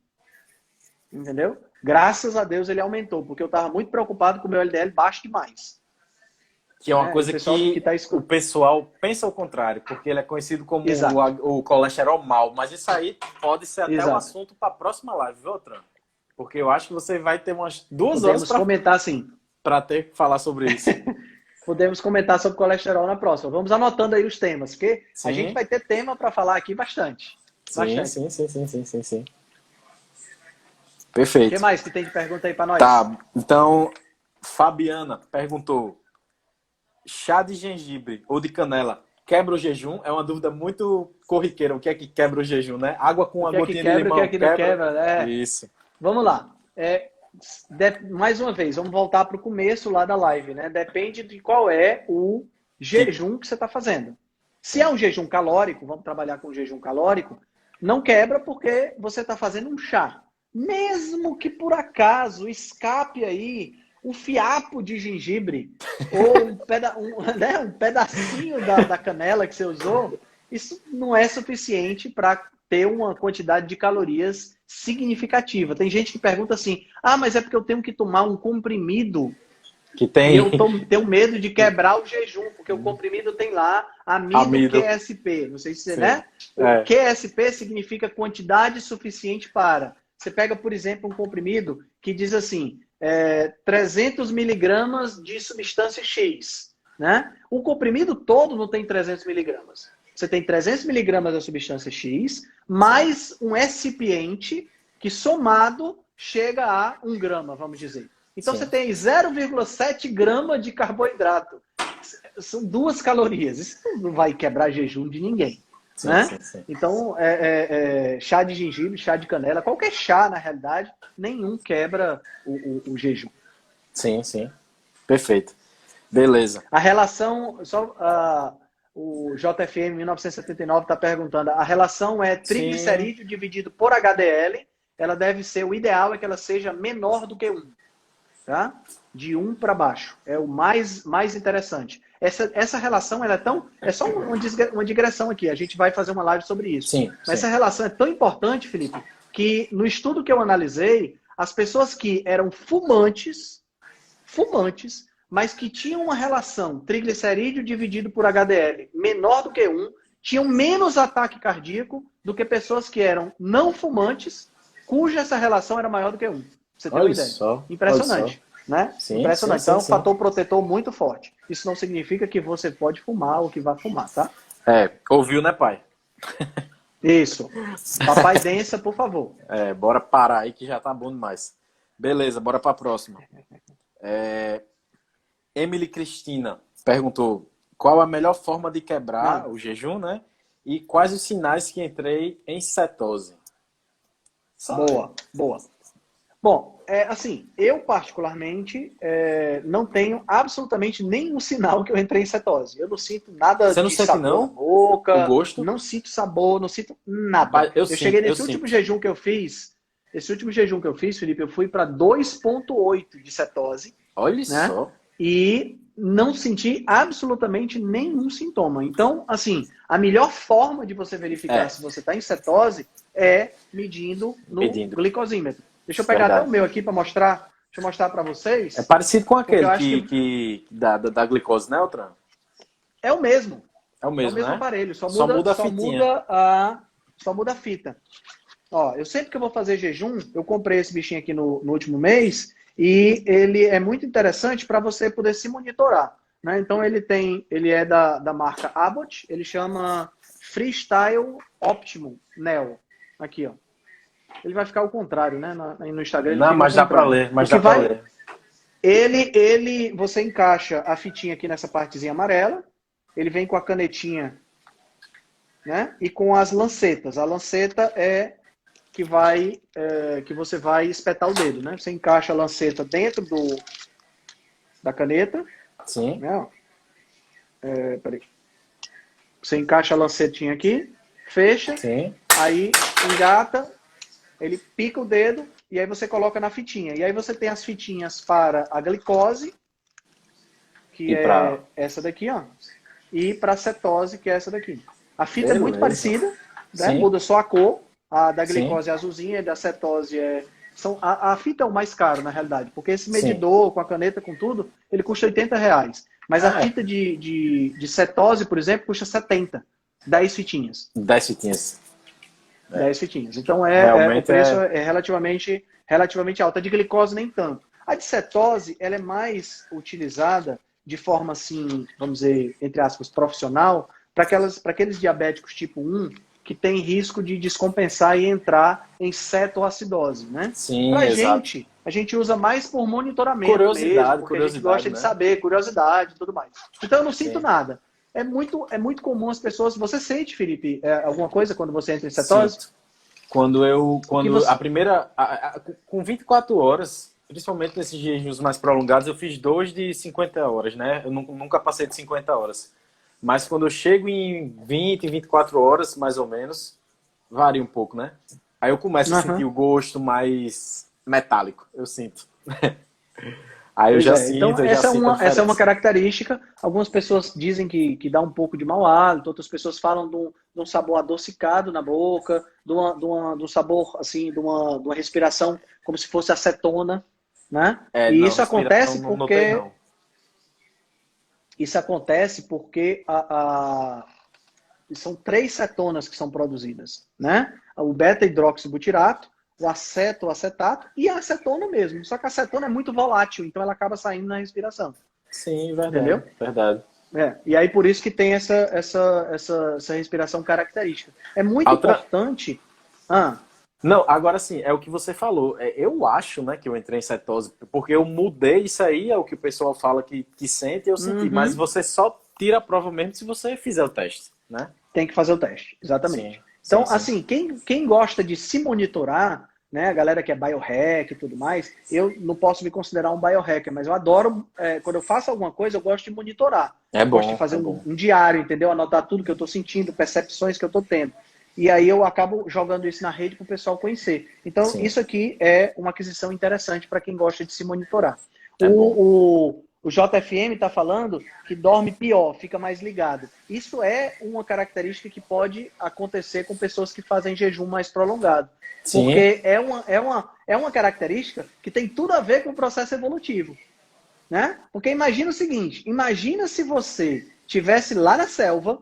Entendeu? Graças a Deus ele aumentou, porque eu estava muito preocupado com o meu LDL baixo demais. Que é uma coisa que o pessoal pensa ao contrário, porque ele é conhecido como o colesterol mau. Mas isso aí pode ser até um assunto para a próxima live, viu, Altran? Porque eu acho que você vai ter umas 2 horas para comentar, sim, para ter que falar sobre isso. Podemos comentar sobre colesterol na próxima. Vamos anotando aí os temas, porque a gente vai ter tema para falar aqui bastante. Sim. Perfeito. O que mais que tem de pergunta aí para nós? Tá, então, Fabiana perguntou: chá de gengibre ou de canela quebra o jejum? É uma dúvida muito corriqueira. O que é que quebra o jejum, né? Água com uma gotinha de limão. O que é que não quebra, né? Isso. Vamos lá. Mais uma vez, vamos voltar para o começo lá da live, né? Depende de qual é o jejum que você está fazendo. Se é um jejum calórico, vamos trabalhar com jejum calórico, não quebra porque você está fazendo um chá. Mesmo que por acaso escape aí um fiapo de gengibre ou um pedacinho da canela que você usou, isso não é suficiente para ter uma quantidade de calorias significativa. Tem gente que pergunta assim, mas é porque eu tenho que tomar um comprimido que tem... e eu tenho medo de quebrar o jejum, porque o comprimido tem lá amido QSP. Não sei se você, né? O QSP significa quantidade suficiente para... Você pega, por exemplo, um comprimido que diz assim, 300 miligramas de substância X. Né? O comprimido todo não tem 300 miligramas. Você tem 300 miligramas da substância X, mais um excipiente que somado chega a 1 grama, vamos dizer. Então você tem 0,7 grama de carboidrato. São 2 calorias. Isso não vai quebrar jejum de ninguém. Sim, né? sim. Então, chá de gengibre, chá de canela, qualquer chá, na realidade, nenhum quebra o jejum. Sim. Perfeito. Beleza. A relação, o JFM 1979 está perguntando, a relação é triglicerídeo dividido por HDL, ela deve ser, o ideal é que ela seja menor do que 1. Tá? De 1 para baixo. É o mais interessante. Essa relação ela é só uma digressão aqui. A gente vai fazer uma live sobre isso. Sim. Essa relação é tão importante, Felipe, que no estudo que eu analisei, as pessoas que eram fumantes, mas que tinham uma relação triglicerídeo dividido por HDL menor do que 1, tinham menos ataque cardíaco do que pessoas que eram não fumantes, cuja essa relação era maior do que 1. Você tem uma ideia? Impressionante. Né? Sim, impressionante. Então, é um fator protetor muito forte. Isso não significa que você pode fumar ou que vai fumar, tá? Ouviu, né, pai? Isso. Papai densa, por favor. Bora parar aí que já tá bom demais. Beleza, bora pra próxima. Emily Cristina perguntou qual a melhor forma de quebrar o jejum, né? E quais os sinais que entrei em cetose. Boa. Bom, assim, eu particularmente não tenho absolutamente nenhum sinal que eu entrei em cetose. Eu não sinto nada Você não de sente, sabor não? na boca. O gosto? Não sinto sabor, não sinto nada. Eu cheguei nesse último jejum que eu fiz. Esse último jejum que eu fiz, Felipe, eu fui para 2,8 de cetose. Olha, né? Só. E não senti absolutamente nenhum sintoma. Então, assim, a melhor forma de você verificar se você está em cetose é medindo no glicosímetro. Deixa eu pegar até o meu aqui para mostrar. Deixa eu mostrar para vocês. É parecido com aquele da glicose, né, Altran? É o mesmo. É o mesmo, né? Aparelho. Só muda a fitinha. Só muda a fita. Ó, eu sempre que eu vou fazer jejum, eu comprei esse bichinho aqui no último mês e ele é muito interessante para você poder se monitorar. Né? Então ele é da marca Abbott, ele chama Freestyle Optimum Neo. Aqui, ó. Ele vai ficar ao contrário, né? No Instagram. Não, mas dá para ler. Você encaixa a fitinha aqui nessa partezinha amarela. Ele vem com a canetinha, né? E com as lancetas. A lanceta é que você vai espetar o dedo, né? Você encaixa a lanceta dentro da caneta. Sim. Né? Peraí. Você encaixa a lancetinha aqui, fecha. Sim. Aí engata. Ele pica o dedo e aí você coloca na fitinha. E aí você tem as fitinhas para a glicose, que essa daqui, ó. E para a cetose, que é essa daqui. A fita é muito parecida, né? Muda só a cor. A da glicose é azulzinha, a da cetose é... A fita é o mais caro, na realidade. Porque esse medidor, com a caneta, com tudo, ele custa R$80. Mas a fita de cetose, por exemplo, custa 70. 10 fitinhas. 10 fitinhas. 10 fitinhas. Então o preço é relativamente alto. A de glicose nem tanto. A de cetose, ela é mais utilizada de forma assim, vamos dizer, entre aspas, profissional, para aqueles diabéticos tipo 1 que tem risco de descompensar e entrar em cetoacidose, né? Sim, pra exato. gente, a gente usa mais por monitoramento curiosidade, mesmo, porque a gente gosta de saber, curiosidade e tudo mais. Então eu não sinto nada. É muito comum as pessoas... Você sente, Felipe, alguma coisa quando você entra em cetose? Sinto. A primeira... com 24 horas, principalmente nesses jejuns mais prolongados, eu fiz 2 de 50 horas, né? Eu nunca passei de 50 horas. Mas quando eu chego em 20, 24 horas, mais ou menos, varia um pouco, né? Aí eu começo a sentir o gosto mais metálico, eu sinto. Aí eu Pois já é, então sinto, eu já sinto a essa é uma diferença. característica. Algumas pessoas dizem que dá um pouco de mau hálito, outras pessoas falam de um sabor adocicado na boca, de um sabor, assim, de uma respiração como se fosse acetona, né? É, E não, respiração não notei, não. isso acontece porque são 3 cetonas que são produzidas, né? O beta-hidroxibutirato, o aceto, o acetato e a acetona mesmo. Só que a acetona é muito volátil, então ela acaba saindo na respiração. Sim, verdade, Entendeu? verdade. E aí por isso que tem essa respiração característica. É A muito outra, importante. Ah, não, agora sim, é o que você falou. Eu acho, né, que eu entrei em cetose, porque eu mudei isso aí, é o que o pessoal fala que sente, eu senti. Mas uhum, você só tira a prova mesmo se você fizer o teste, né? tem que fazer o teste, Sim, exatamente. sim, Então, sim. assim, quem gosta de se monitorar, né, a galera que é biohack e tudo mais, eu não posso me considerar um biohacker, mas eu adoro, quando eu faço alguma coisa, eu gosto de monitorar. Gosto de fazer É bom. um diário, entendeu? Anotar tudo que eu estou sentindo, percepções que eu estou tendo. E aí eu acabo jogando isso na rede para o pessoal conhecer. Então, Sim, isso aqui é uma aquisição interessante para quem gosta de se monitorar. é bom. O JFM está falando que dorme pior, fica mais ligado. Isso é uma característica que pode acontecer com pessoas que fazem jejum mais prolongado. Sim, Porque é uma característica que tem tudo a ver com o processo evolutivo. Né? Porque imagina o seguinte, imagina se você tivesse lá na selva,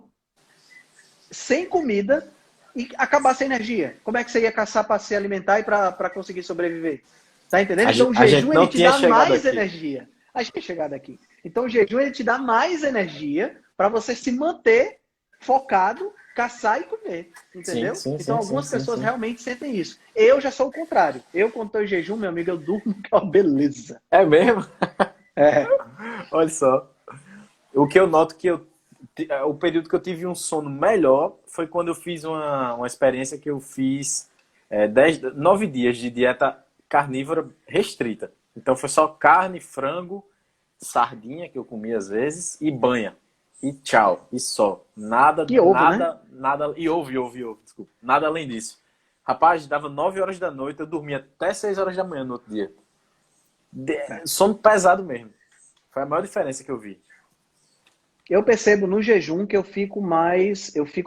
sem comida, e acabasse a energia. Como é que você ia caçar para se alimentar e para conseguir sobreviver? Tá entendendo? Então o a gente jejum ele não te tinha dá chegado mais aqui. energia. A gente é chegado aqui. Então o jejum ele te dá mais energia para você se manter focado, caçar e comer. Sim, Entendeu? sim, Então sim, sim, algumas sim, pessoas sim. realmente sentem isso. Eu já sou o contrário. Eu, quando estou em jejum, meu amigo, eu durmo que é uma beleza. É mesmo? É. Olha só. O que eu noto que o período que eu tive um sono melhor foi quando eu fiz uma experiência que eu fiz 9 dias de dieta carnívora restrita. Então foi só carne, frango, sardinha que eu comia às vezes e banha. E tchau, e só. Nada, E ovo, né? nada, nada. E ovo, desculpa. Nada além disso. Rapaz, dava 9 horas da noite, eu dormia até 6 horas da manhã no outro dia. É. Sono pesado mesmo. Foi a maior diferença que eu vi. Eu percebo no jejum que eu fico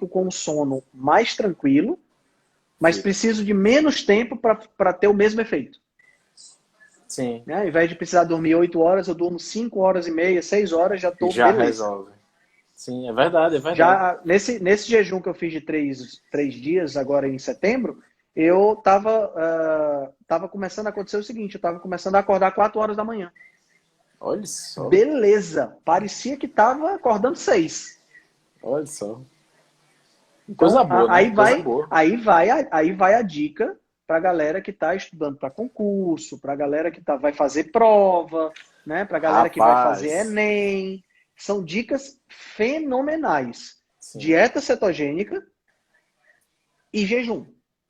com o sono mais tranquilo, mas Fica. preciso de menos tempo para ter o mesmo efeito. Sim, Né? Ao invés de precisar dormir 8 horas, eu durmo 5 horas e meia, 6 horas, já estou já beleza. resolve. Sim, é verdade, é verdade. Já nesse jejum que eu fiz de 3 dias, agora em setembro, eu tava começando a acontecer o seguinte, eu estava começando a acordar 4 horas da manhã. Olha só, Beleza! Parecia que estava acordando 6. olha só. Coisa Então, boa, né? Coisa boa. aí vai a dica para a galera que está estudando para concurso, para a galera que vai fazer prova, né? Para a galera que vai fazer Rapaz. Enem. São dicas fenomenais. Sim. Dieta cetogênica e jejum.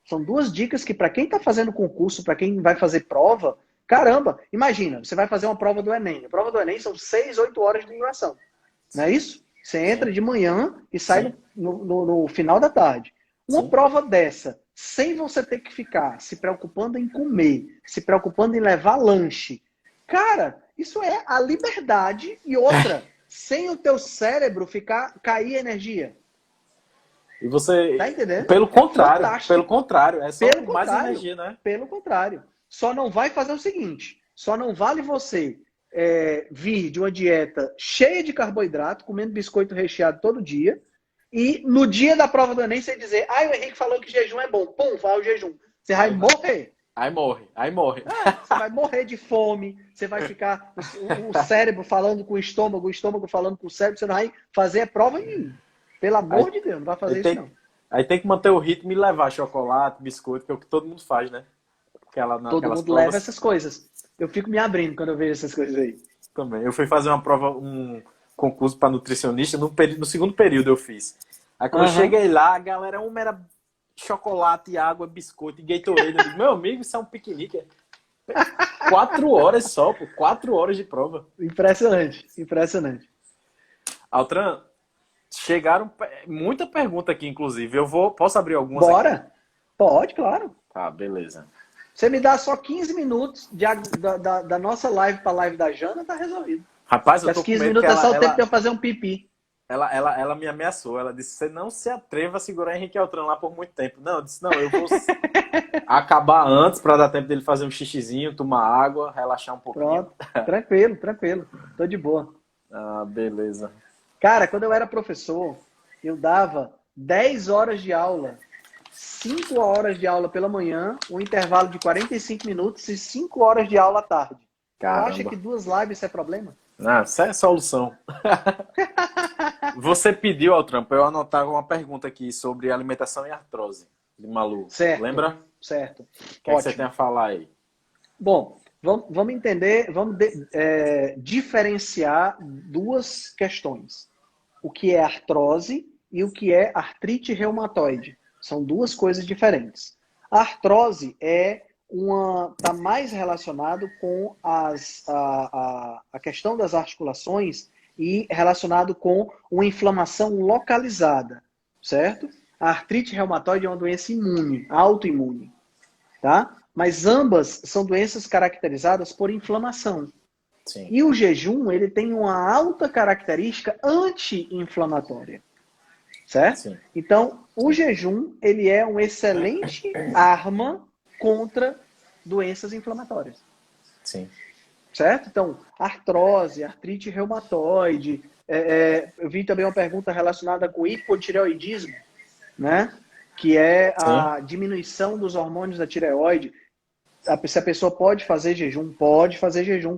São 2 dicas que, para quem está fazendo concurso, para quem vai fazer prova, caramba, imagina, você vai fazer uma prova do Enem. A prova do Enem são 6, 8 horas de duração. Não é isso? Você entra Sim, de manhã e sai sim, no final da tarde. Uma sim. prova dessa, sem você ter que ficar se preocupando em comer, se preocupando em levar lanche, cara, isso é a liberdade e outra, sem o teu cérebro cair energia. E você, Tá entendendo? É pelo fantástico. contrário, é só Pelo com mais contrário, energia, né? pelo contrário. Só não vai fazer o seguinte: só não vale você vir de uma dieta cheia de carboidrato, comendo biscoito recheado todo dia, e no dia da prova do Enem você dizer, o Henrique falou que jejum é bom. Pum, vai o jejum. Você vai Aí, morrer. aí morre, aí morre. Você vai morrer de fome, você vai ficar o cérebro falando com o estômago falando com o cérebro, você não vai fazer a prova nenhuma. Pelo Aí, amor de Deus, não vai aí fazer isso tem, não. aí tem que manter o ritmo e levar chocolate, biscoito, que é o que todo mundo faz, né? Todo Naquelas mundo leva provas essas coisas. Eu fico me abrindo quando eu vejo essas coisas aí. também. Eu fui fazer uma prova, um concurso para nutricionista, no segundo período eu fiz. Aí quando eu Aham. cheguei lá, a galera, uma era chocolate, água, biscoito e Gatorade. Eu digo, meu amigo, isso é um piquenique. 4 horas só, pô. 4 horas de prova. Impressionante, impressionante. Altran, chegaram muita pergunta aqui, inclusive. Posso abrir algumas aqui? Bora? Pode, claro. Tá, beleza. Você me dá só 15 minutos da nossa live para a live da Jana, tá resolvido. Rapaz, eu tô Os com 15 medo minutos que é só o tempo de eu fazer um pipi. ela me ameaçou. Ela disse, você não se atreva a segurar Henrique Altran lá por muito tempo. Não, eu disse, não, eu vou acabar antes para dar tempo dele fazer um xixizinho, tomar água, relaxar um pouquinho. Pronto, tranquilo, tranquilo. Tô de boa. Ah, beleza. Cara, quando eu era professor, eu dava 10 horas de aula, 5 horas de aula pela manhã, um intervalo de 45 minutos e 5 horas de aula à tarde. Caramba. Tu acha que 2 lives é problema? Não, isso é solução. Você pediu, Altran, para eu anotar uma pergunta aqui sobre alimentação e artrose de Malu. Certo. Lembra? Certo. O que é que você tem a falar aí? Bom, vamos entender, diferenciar 2 questões. O que é artrose e o que é artrite reumatoide. São 2 coisas diferentes. A artrose está mais relacionado com a questão das articulações e relacionado com uma inflamação localizada, certo? A artrite reumatoide é uma doença imune, autoimune, tá? Mas ambas são doenças caracterizadas por inflamação. Sim. E o jejum, ele tem uma alta característica anti-inflamatória, certo? Sim. Então, o jejum, ele é uma excelente arma contra doenças inflamatórias. Sim. Certo? Então, artrose, artrite reumatoide. Eu vi também uma pergunta relacionada com hipotireoidismo, né? Que é a diminuição dos hormônios da tireoide. Se a pessoa pode fazer jejum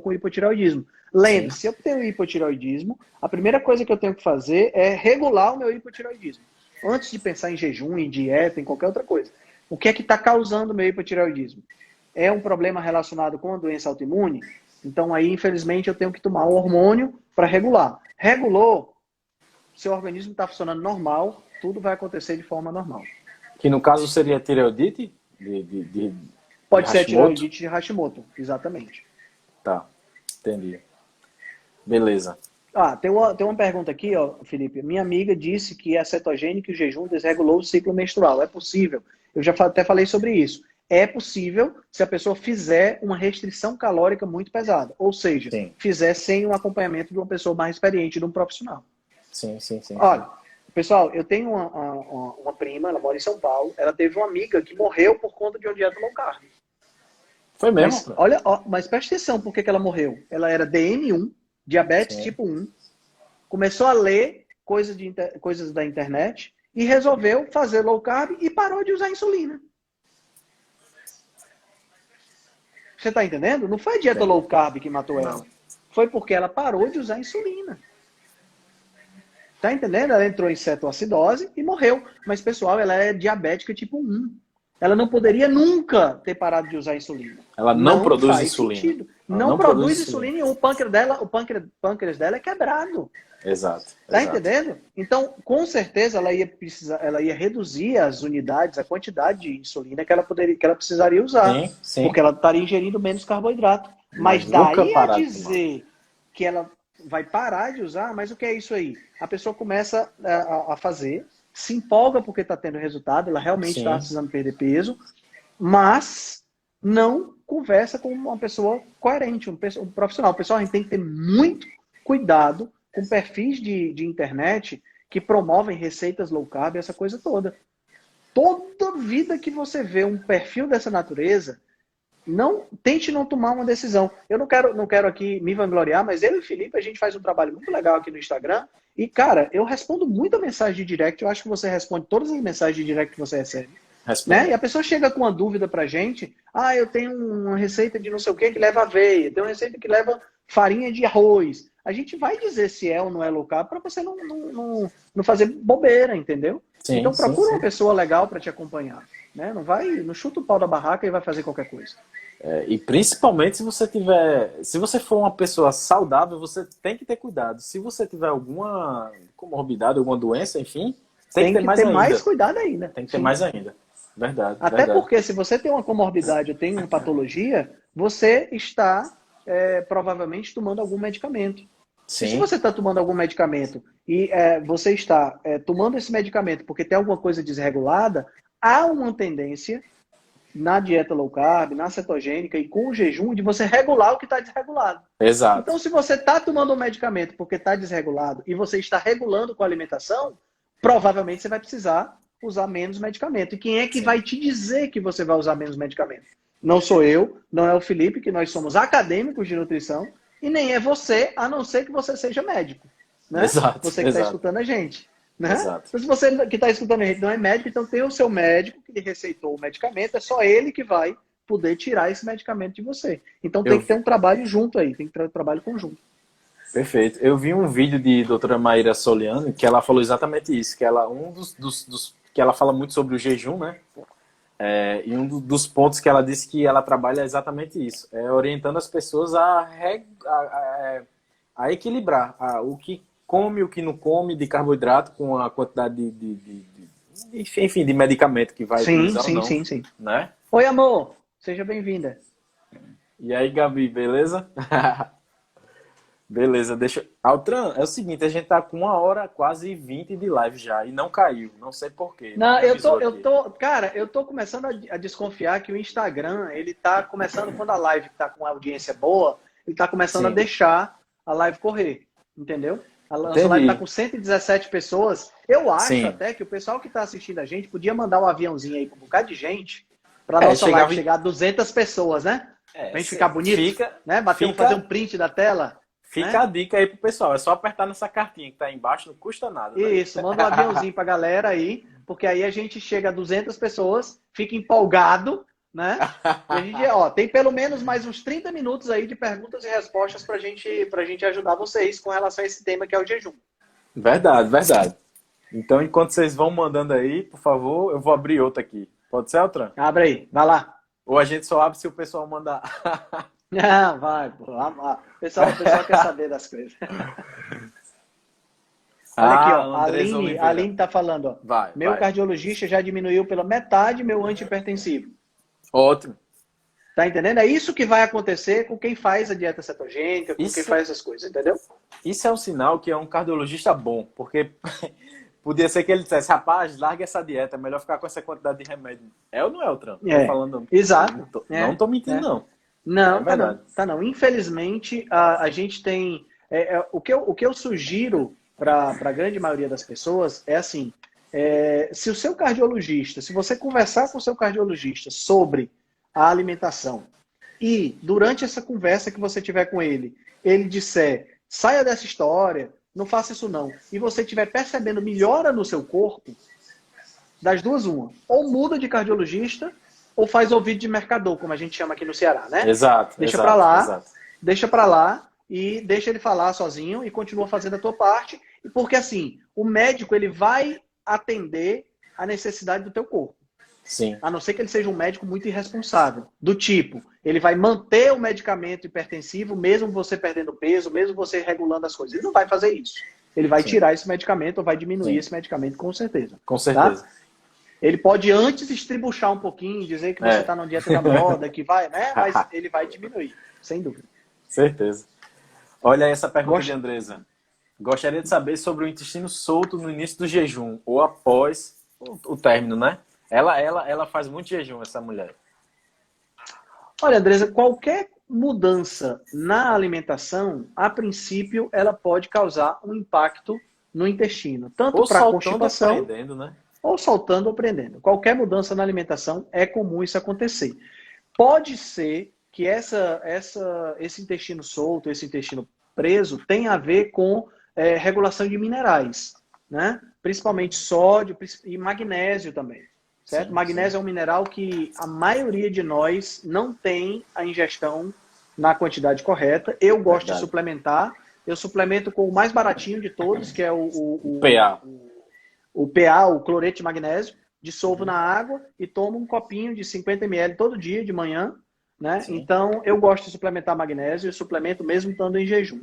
com hipotireoidismo. Lembre-se, se eu tenho hipotireoidismo, a primeira coisa que eu tenho que fazer é regular o meu hipotireoidismo. Antes de pensar em jejum, em dieta, em qualquer outra coisa. O que é que está causando o meu hipotireoidismo? É um problema relacionado com a doença autoimune? Então aí, infelizmente, eu tenho que tomar um hormônio para regular. Regulou, seu organismo está funcionando normal, tudo vai acontecer de forma normal. Que no caso seria tireoidite? Pode ser a tireoidite de Hashimoto, exatamente. Tá, entendi. Beleza. Tem uma pergunta aqui, ó, Felipe. Minha amiga disse que é cetogênico e o jejum desregulou o ciclo menstrual. É possível? Eu já até falei sobre isso. É possível se a pessoa fizer uma restrição calórica muito pesada. Ou seja, fizer sem um acompanhamento de uma pessoa mais experiente, de um profissional. Sim. Olha, pessoal, eu tenho uma prima, ela mora em São Paulo. Ela teve uma amiga que morreu por conta de uma dieta low carb. Foi mesmo? Mas preste atenção por que ela morreu. Ela era DM1, diabetes tipo 1. Começou a ler coisas da internet e resolveu fazer low carb e parou de usar insulina. Você está entendendo? Não foi a dieta low carb que matou ela. Foi porque ela parou de usar insulina. Tá entendendo? Ela entrou em cetoacidose e morreu. Mas, pessoal, ela é diabética tipo 1. Ela não poderia nunca ter parado de usar insulina. Ela não produz insulina. Sentido. Não produz insulina e o pâncreas dela é quebrado. Exato. Tá entendendo? Então, com certeza, ela ia reduzir as unidades, a quantidade de insulina que ela precisaria usar. Sim. Porque ela estaria ingerindo menos carboidrato. Mas daí a dizer que ela vai parar de usar, mas o que é isso aí? A pessoa começa a fazer, se empolga porque está tendo resultado, ela realmente está precisando perder peso, mas não conversa com uma pessoa coerente, um profissional. Pessoal, a gente tem que ter muito cuidado com perfis de internet que promovem receitas low carb, essa coisa toda. Toda vida que você vê um perfil dessa natureza, tente não tomar uma decisão. Eu não quero aqui me vangloriar, mas eu e o Felipe, a gente faz um trabalho muito legal aqui no Instagram. E, cara, eu respondo muita mensagem de direct. Eu acho que você responde todas as mensagens de direct que você recebe. Né? E a pessoa chega com uma dúvida pra gente. Eu tenho uma receita de não sei o que leva aveia. Tem uma receita que leva farinha de arroz. A gente vai dizer se é ou não é low carb para você não fazer bobeira, entendeu? Então procura uma pessoa legal para te acompanhar. Né? Não chuta o pau da barraca e vai fazer qualquer coisa. E principalmente se você for uma pessoa saudável, você tem que ter cuidado. Se você tiver alguma comorbidade, alguma doença, enfim, tem que ter mais cuidado ainda. Tem que ter mais ainda. Verdade. Até porque se você tem uma comorbidade ou tem uma patologia, você está provavelmente tomando algum medicamento. Sim. E se você está tomando algum medicamento e você está tomando esse medicamento porque tem alguma coisa desregulada, há uma tendência na dieta low carb, na cetogênica e com o jejum de você regular o que está desregulado. Exato. Então, se você está tomando um medicamento porque está desregulado e você está regulando com a alimentação, provavelmente você vai precisar usar menos medicamento. E quem é que vai te dizer que você vai usar menos medicamento? Não sou eu, não é o Felipe, que nós somos acadêmicos de nutrição, e nem é você, a não ser que você seja médico. Né? Exato. Você que está escutando a gente. Né? Exato. Então, se você que está escutando a gente não é médico, então tem o seu médico que lhe receitou o medicamento, é só ele que vai poder tirar esse medicamento de você. Então tem que ter um trabalho junto aí, tem que ter um trabalho conjunto. Perfeito. Eu vi um vídeo de doutora Maíra Soliano que ela falou exatamente isso, que ela, que ela fala muito sobre o jejum, né? E um dos pontos que ela disse que ela trabalha é exatamente isso, orientando as pessoas a equilibrar o que come, o que não come de carboidrato com a quantidade de medicamento que vai utilizar ou não. Sim. Né? Oi, amor. Seja bem-vinda. E aí, Gabi, beleza? Beleza, Altran, é o seguinte, a gente tá com 1h quase 20 de live já e não caiu, não sei porquê. Não, cara, eu tô começando a desconfiar que o Instagram, ele tá começando, quando a live tá com audiência boa, ele tá começando a deixar a live correr, entendeu? A nossa live tá com 117 pessoas. Eu acho até que o pessoal que tá assistindo a gente podia mandar um aviãozinho aí com um bocado de gente pra nossa live chegar a 200 pessoas, né? Pra gente ficar bonito, né? Fazer um print da tela. Fica a dica aí pro pessoal, é só apertar nessa cartinha que tá aí embaixo, não custa nada. Né? Isso, manda um aviãozinho pra galera aí, porque aí a gente chega a 200 pessoas, fica empolgado, né? E a gente, tem pelo menos mais uns 30 minutos aí de perguntas e respostas pra gente ajudar vocês com relação a esse tema que é o jejum. Verdade, verdade. Então, enquanto vocês vão mandando aí, por favor, eu vou abrir outra aqui. Pode ser, Altran? Abre aí, vai lá. Ou a gente só abre se o pessoal mandar. Não, vai, pô. O pessoal quer saber das coisas. Olha aqui, ó. A Aline tá falando, ó. Meu cardiologista já diminuiu pela metade meu antihipertensivo. Ótimo. Tá entendendo? É isso que vai acontecer com quem faz a dieta cetogênica, com quem faz essas coisas, entendeu? Isso é um sinal que é um cardiologista bom, porque podia ser que ele dissesse, rapaz, larga essa dieta, é melhor ficar com essa quantidade de remédio. É ou não é, Altran? Tô falando. Exato. Não tô mentindo, não. Não, tá não. Infelizmente, a gente tem... o que eu sugiro para a grande maioria das pessoas é assim, se o seu cardiologista, se você conversar com o seu cardiologista sobre a alimentação e durante essa conversa que você tiver com ele, ele disser, saia dessa história, não faça isso não, e você estiver percebendo melhora no seu corpo, das duas uma, ou muda de cardiologista ou faz ouvido de mercador, como a gente chama aqui no Ceará, né? Exato. Deixa pra lá e deixa ele falar sozinho e continua fazendo a tua parte, porque assim, o médico ele vai atender a necessidade do teu corpo. Sim. A não ser que ele seja um médico muito irresponsável, do tipo, ele vai manter o medicamento hipertensivo mesmo você perdendo peso, mesmo você regulando as coisas. Ele não vai fazer isso. Ele vai tirar esse medicamento ou vai diminuir esse medicamento com certeza. Com certeza. Tá? Ele pode antes estribuchar um pouquinho, dizer que você está na dieta da moda, que vai, né? Mas ele vai diminuir, sem dúvida. Certeza. Olha essa pergunta de Andresa. Gostaria de saber sobre o intestino solto no início do jejum ou após o término, né? Ela faz muito jejum, essa mulher. Olha, Andresa, qualquer mudança na alimentação, a princípio, ela pode causar um impacto no intestino. Tanto para a constipação, né? ou soltando ou prendendo. Qualquer mudança na alimentação é comum isso acontecer. Pode ser que esse intestino solto, esse intestino preso, tenha a ver com regulação de minerais, né? Principalmente sódio e magnésio também. Certo? Magnésio é um mineral que a maioria de nós não tem a ingestão na quantidade correta. Eu gosto de suplementar. Eu suplemento com o mais baratinho de todos, que é o PA. O PA, o cloreto de magnésio, dissolvo na água e tomo um copinho de 50 ml todo dia de manhã, né? Então, eu gosto de suplementar magnésio e suplemento mesmo estando em jejum,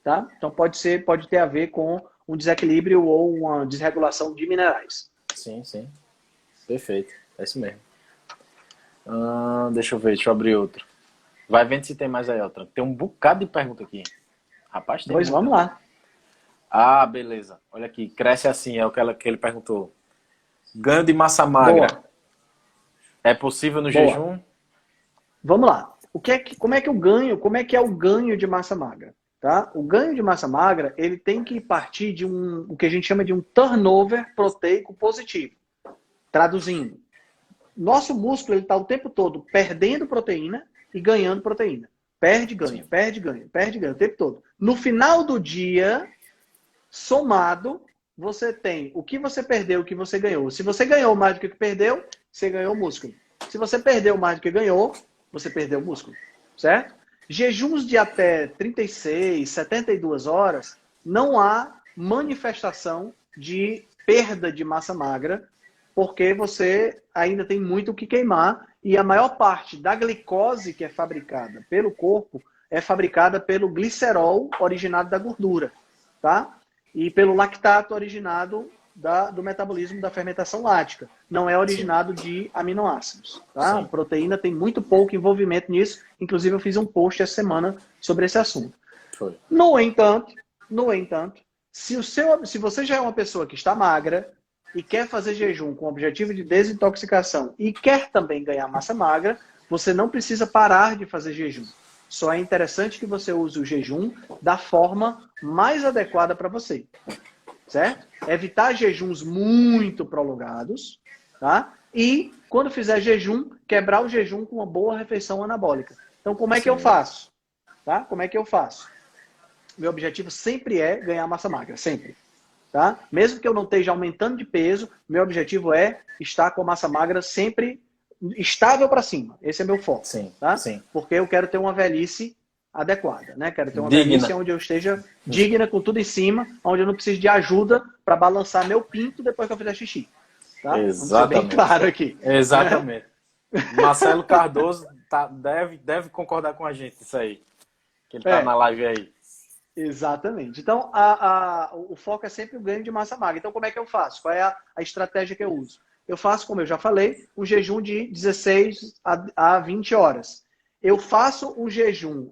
tá? Então, pode ter a ver com um desequilíbrio ou uma desregulação de minerais. Sim. Perfeito. É isso mesmo. Deixa eu abrir outro. Vai vendo se tem mais aí, Altran. Tem um bocado de pergunta aqui. Rapaz, tem Pois muita. vamos lá. Ah, beleza. Olha aqui, cresce assim, é o que ele perguntou. Ganho de massa magra Boa. é possível no Boa. jejum? Vamos lá. Como é que eu ganho? Como é que é o ganho de massa magra? Tá? O ganho de massa magra, ele tem que partir de o que a gente chama de um turnover proteico positivo. Traduzindo, nosso músculo ele está o tempo todo perdendo proteína e ganhando proteína. Perde, ganha, perde, ganha, perde, ganha, o tempo todo. No final do dia, somado, você tem o que você perdeu, o que você ganhou. Se você ganhou mais do que perdeu, você ganhou músculo. Se você perdeu mais do que ganhou, você perdeu músculo. Certo? Jejuns de até 36, 72 horas, não há manifestação de perda de massa magra, porque você ainda tem muito o que queimar e a maior parte da glicose que é fabricada pelo corpo é fabricada pelo glicerol originado da gordura, tá? E pelo lactato originado do metabolismo da fermentação lática. Não é originado de aminoácidos. Tá? A proteína tem muito pouco envolvimento nisso. Inclusive, eu fiz um post essa semana sobre esse assunto. Foi. No entanto, se você já é uma pessoa que está magra e quer fazer jejum com o objetivo de desintoxicação e quer também ganhar massa magra, você não precisa parar de fazer jejum. Só é interessante que você use o jejum da forma mais adequada para você. Certo? Evitar jejuns muito prolongados, tá? E, quando fizer jejum, quebrar o jejum com uma boa refeição anabólica. Então, como é que eu faço? Tá? Como é que eu faço? Meu objetivo sempre é ganhar massa magra, sempre. Tá? Mesmo que eu não esteja aumentando de peso, meu objetivo é estar com a massa magra sempre estável para cima. Esse é meu foco. Sim, tá? sim. Porque eu quero ter uma velhice adequada, né? Quero ter uma Digna. velhice onde eu esteja digna, com tudo em cima, onde eu não preciso de ajuda para balançar meu pinto depois que eu fizer xixi. Tá? Exatamente. Vamos ser bem claro aqui. Exatamente. Marcelo Cardoso deve concordar com a gente isso aí. Que ele está na live aí. Exatamente. Então, o foco é sempre o ganho de massa magra. Então, como é que eu faço? Qual é a estratégia que eu uso? Eu faço, como eu já falei, um jejum de 16 a 20 horas. Eu faço um jejum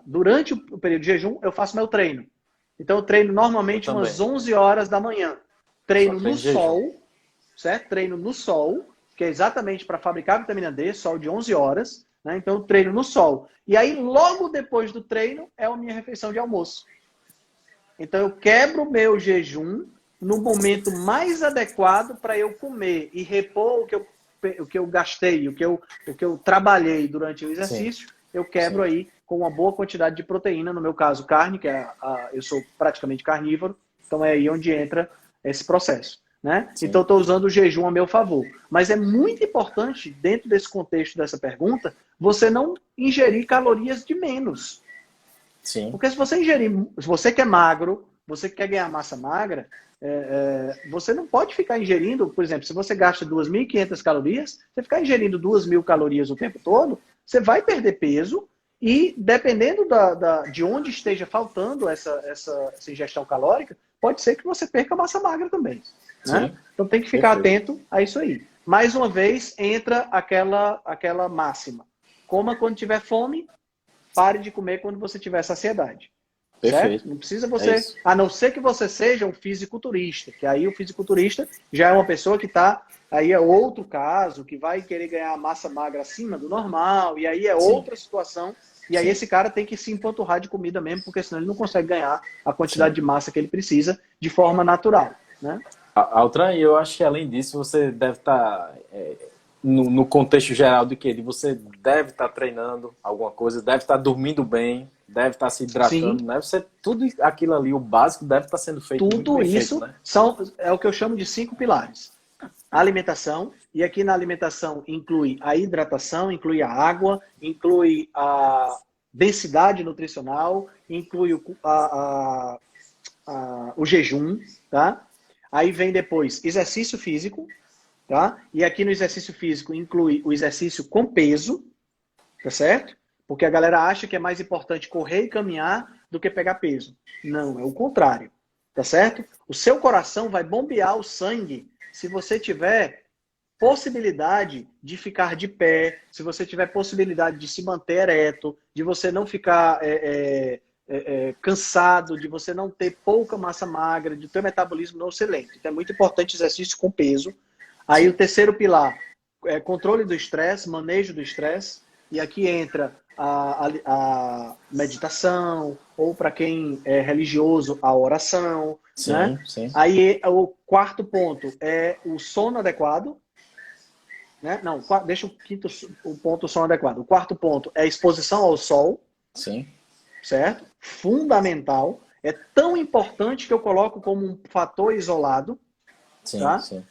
durante o período de jejum, eu faço meu treino. Então, eu treino normalmente umas 11 horas da manhã. Treino no sol, certo? Treino no sol, que é exatamente para fabricar vitamina D, sol de 11 horas. Né? Então, eu treino no sol. E aí, logo depois do treino, é a minha refeição de almoço. Então, eu quebro o meu jejum no momento mais adequado para eu comer e repor o que eu gastei, o que eu trabalhei durante o exercício, eu quebro aí com uma boa quantidade de proteína, no meu caso, carne, que eu sou praticamente carnívoro, então é aí onde entra esse processo. Né? Então, eu estou usando o jejum a meu favor. Mas é muito importante, dentro desse contexto dessa pergunta, você não ingerir calorias de menos. Sim. Porque se você que é magro, você que quer ganhar massa magra, você não pode ficar ingerindo, por exemplo, se você gasta 2.500 calorias, você ficar ingerindo 2.000 calorias o tempo todo, você vai perder peso e, dependendo de onde esteja faltando essa ingestão calórica, pode ser que você perca massa magra também. Né? Então tem que ficar atento a isso aí. Mais uma vez, entra aquela máxima. Coma quando tiver fome, pare de comer quando você tiver saciedade. Perfeito. Certo? Não precisa você... a não ser que você seja um fisiculturista, que aí o fisiculturista já é uma pessoa que está... Aí é outro caso, que vai querer ganhar massa magra acima do normal, e aí é outra situação. E aí esse cara tem que se empanturrar de comida mesmo, porque senão ele não consegue ganhar a quantidade de massa que ele precisa de forma natural. Né? Altran, eu acho que além disso, você deve estar... no contexto geral de que você deve estar treinando alguma coisa, deve estar dormindo bem, deve estar se hidratando, né? Tudo aquilo ali, o básico, deve estar sendo feito muito bem isso feito, né? é o que eu chamo de 5 pilares. A alimentação, e aqui na alimentação inclui a hidratação, inclui a água, inclui a densidade nutricional, inclui o jejum, tá? Aí vem depois exercício físico, tá? E aqui no exercício físico inclui o exercício com peso, tá certo? Porque a galera acha que é mais importante correr e caminhar do que pegar peso. Não, é o contrário, tá certo? O seu coração vai bombear o sangue se você tiver possibilidade de ficar de pé, se você tiver possibilidade de se manter ereto, de você não ficar cansado, de você não ter pouca massa magra, de ter metabolismo não ser lento. Então é muito importante exercício com peso. Aí o terceiro pilar é controle do estresse, manejo do estresse. E aqui entra a meditação, ou para quem é religioso, a oração. Sim, né? sim. Aí o quarto ponto é o sono adequado. Né? Não, deixa o ponto sono adequado. O quarto ponto é a exposição ao sol. Sim. Certo? Fundamental. É tão importante que eu coloco como um fator isolado. Sim, tá? sim.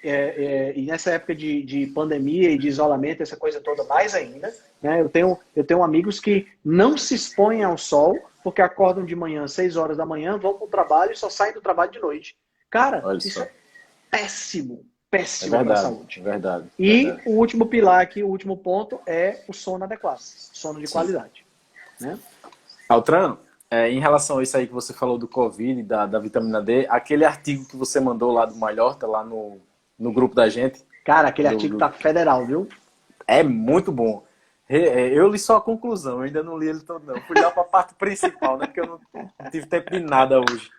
E nessa época de pandemia e de isolamento, essa coisa toda mais ainda. Né? Eu tenho amigos que não se expõem ao sol porque acordam de manhã, 6 horas da manhã, vão para o trabalho e só saem do trabalho de noite. Cara, Olha isso só. é péssimo. É Péssimo para a verdade, saúde. é verdade. E Verdade. o último pilar aqui, o último ponto, é o sono adequado. Sono de Sim. qualidade. Né? Altran, em relação a isso aí que você falou do Covid, da vitamina D, aquele artigo que você mandou lá do Malhorta, lá no grupo da gente, Cara, aquele artigo tá federal, viu? é muito bom. Eu li só a conclusão, eu ainda não li ele todo não. Fui lá para a parte principal, né? Porque eu não tive tempo de nada hoje.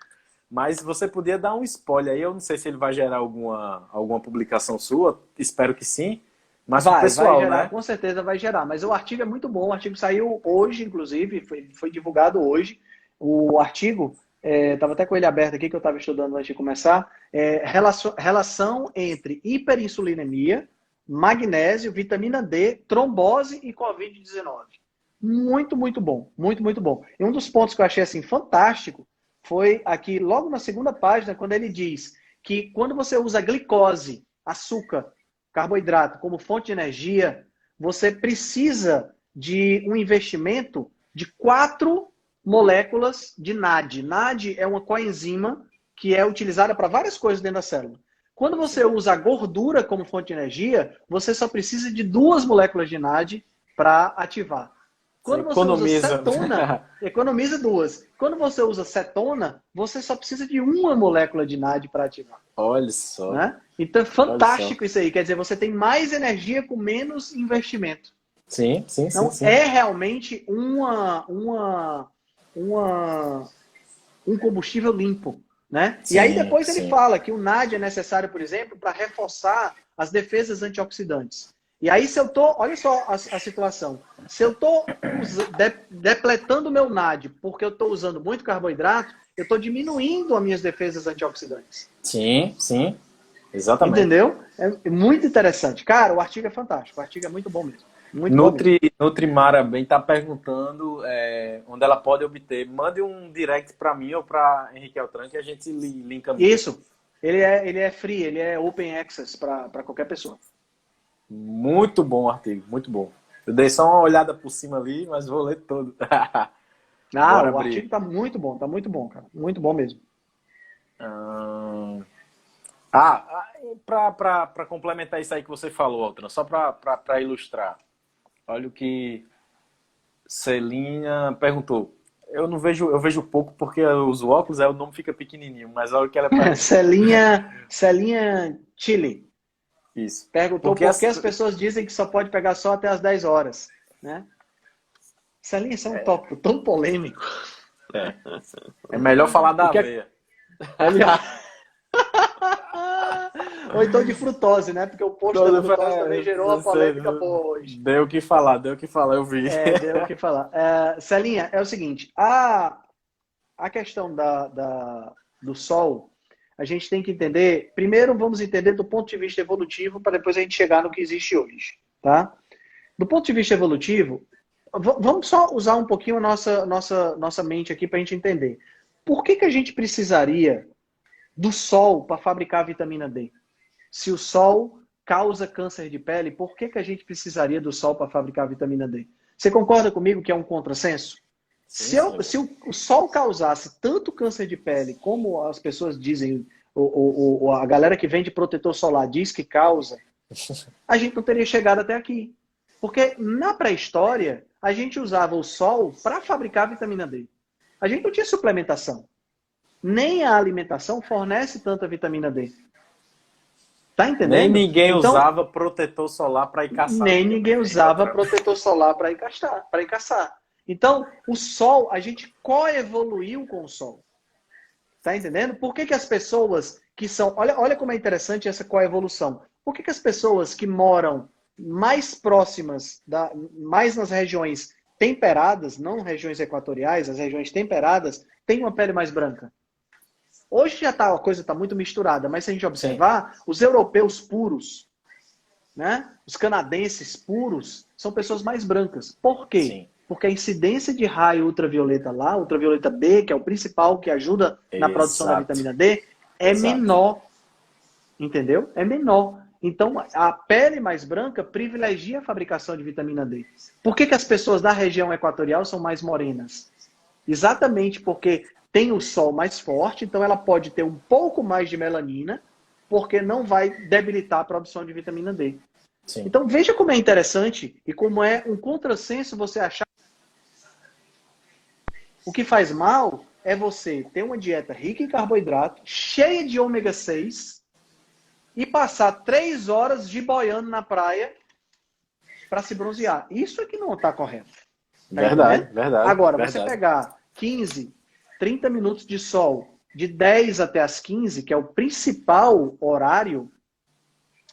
Mas você podia dar um spoiler aí, eu não sei se ele vai gerar alguma publicação sua, espero que sim. Mas pro Vai pessoal, gerar, né? com certeza vai gerar. Mas o artigo é muito bom, o artigo saiu hoje, inclusive, foi divulgado hoje. O artigo, estava até com ele aberto aqui, que eu estava estudando antes de começar, relação entre hiperinsulinemia, magnésio, vitamina D, trombose e Covid-19. Muito, muito bom. Muito, muito bom. E um dos pontos que eu achei assim fantástico foi aqui, logo na segunda página, quando ele diz que quando você usa glicose, açúcar, carboidrato como fonte de energia, você precisa de um investimento de 4 moléculas de NAD. NAD é uma coenzima que é utilizada para várias coisas dentro da célula. Quando você usa a gordura como fonte de energia, você só precisa de 2 moléculas de NAD para ativar. Você Quando você usa economiza. cetona, economiza 2. Quando você usa cetona, você só precisa de 1 molécula de NAD para ativar. Olha só. Né? Então é Olha só. fantástico isso aí. Quer dizer, você tem mais energia com menos investimento. Sim, sim, sim, Então sim. é realmente um combustível limpo. Né? Sim, E aí depois ele sim. fala que o NAD é necessário, por exemplo, para reforçar as defesas antioxidantes. E aí se eu tô, olha só a situação, se eu tô depletando o meu NAD porque eu estou usando muito carboidrato, eu estou diminuindo as minhas defesas antioxidantes. Sim, sim. Exatamente. Entendeu? É muito interessante. Cara, o artigo é fantástico. O artigo é muito bom mesmo. Muito bom mesmo. Nutrimara bem está perguntando onde ela pode obter. Mande um direct para mim ou para Henrique Altran que a gente linka. Isso. Ele é free, ele é open access para qualquer pessoa. Muito bom o artigo, muito bom. Eu dei só uma olhada por cima ali, mas vou ler todo. Bora O abrir. artigo tá muito bom, cara. Muito bom mesmo. Para complementar isso aí que você falou, Altran, só para ilustrar. Olha o que Celinha perguntou. Eu vejo pouco porque eu uso óculos, aí o nome fica pequenininho, mas olha o que ela perguntou. Celinha Chile. Isso. Perguntou por que as pessoas dizem que só pode pegar sol até as 10 horas. Né? Celinha, isso é um tópico tão polêmico. É melhor falar da aveia. Ou então de frutose, né? Porque o post da frutose também gerou uma polêmica boa hoje. Deu o que falar, eu vi. Deu o que falar. Celinha, é o seguinte, a questão do sol, a gente tem que entender, primeiro vamos entender do ponto de vista evolutivo, para depois a gente chegar no que existe hoje, tá? Do ponto de vista evolutivo, vamos só usar um pouquinho a nossa mente aqui para a gente entender. Por que a gente precisaria do sol para fabricar a vitamina D? Se o sol causa câncer de pele, por que a gente precisaria do sol para fabricar a vitamina D? Você concorda comigo que é um contrassenso? Se o sol causasse tanto câncer de pele, como as pessoas dizem, a galera que vende protetor solar diz que causa, a gente não teria chegado até aqui. Porque na pré-história, a gente usava o sol para fabricar a vitamina D. A gente não tinha suplementação. Nem a alimentação fornece tanta vitamina D. Tá entendendo? Nem ninguém Então, usava protetor solar para ir caçar. nem ninguém usava protetor solar para ir caçar. Então, o sol, a gente coevoluiu com o sol. Tá entendendo? Por que as pessoas que são... Olha como é interessante essa coevolução. Por que as pessoas que moram mais próximas, mais nas regiões temperadas, não regiões equatoriais, as regiões temperadas, têm uma pele mais branca? Hoje já a coisa está muito misturada, mas se a gente observar, os europeus puros, né? Os canadenses puros, são pessoas mais brancas. Por quê? Sim. Porque a incidência de raio ultravioleta lá, ultravioleta B, que é o principal que ajuda na produção da vitamina D, é menor. Entendeu? É menor. Então, a pele mais branca privilegia a fabricação de vitamina D. Por que as pessoas da região equatorial são mais morenas? Exatamente porque tem o sol mais forte, então ela pode ter um pouco mais de melanina, porque não vai debilitar a produção de vitamina D. Sim. Então, veja como é interessante e como é um contrassenso você achar. O que faz mal é você ter uma dieta rica em carboidrato, cheia de ômega 6, e passar 3 horas de boiando na praia para se bronzear. Isso é que não está correto. Tá Verdade, entendendo? verdade. Agora, verdade. você pegar 15, 30 minutos de sol, de 10 até as 15, que é o principal horário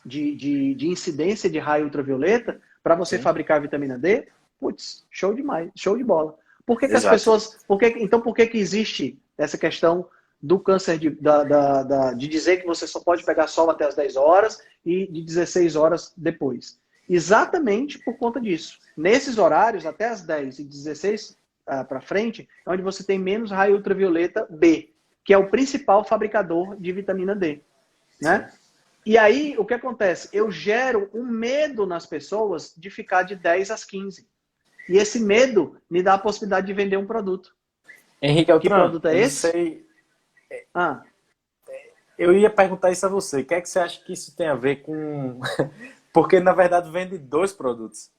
de incidência de raio ultravioleta, para você fabricar a vitamina D, putz, show demais, show de bola. Por que as pessoas... Então, por que existe essa questão do câncer de dizer que você só pode pegar sol até as 10 horas e de 16 horas depois? Exatamente por conta disso. Nesses horários, até as 10 e 16 para frente, é onde você tem menos raio ultravioleta B, que é o principal fabricador de vitamina D. Né? E aí, o que acontece? Eu gero um medo nas pessoas de ficar de 10 às 15. E esse medo me dá a possibilidade de vender um produto. Henrique Que produto é esse? Sei... Eu ia perguntar isso a você. O que é que você acha que isso tem a ver com... Porque, na verdade, vende 2 produtos.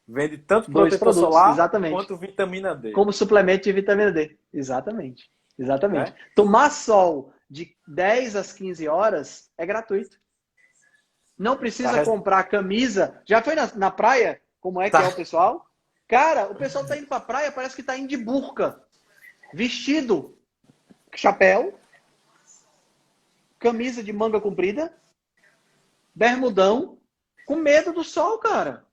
Vende tanto protetor solar exatamente, quanto vitamina D. Como suplemento de vitamina D. Exatamente. Exatamente. É? Tomar sol de 10 às 15 horas é gratuito. Não precisa comprar camisa. Já foi na praia? Como é que é o pessoal? Cara, o pessoal tá indo pra praia, parece que tá indo de burca. Vestido, chapéu, camisa de manga comprida, bermudão, com medo do sol, cara.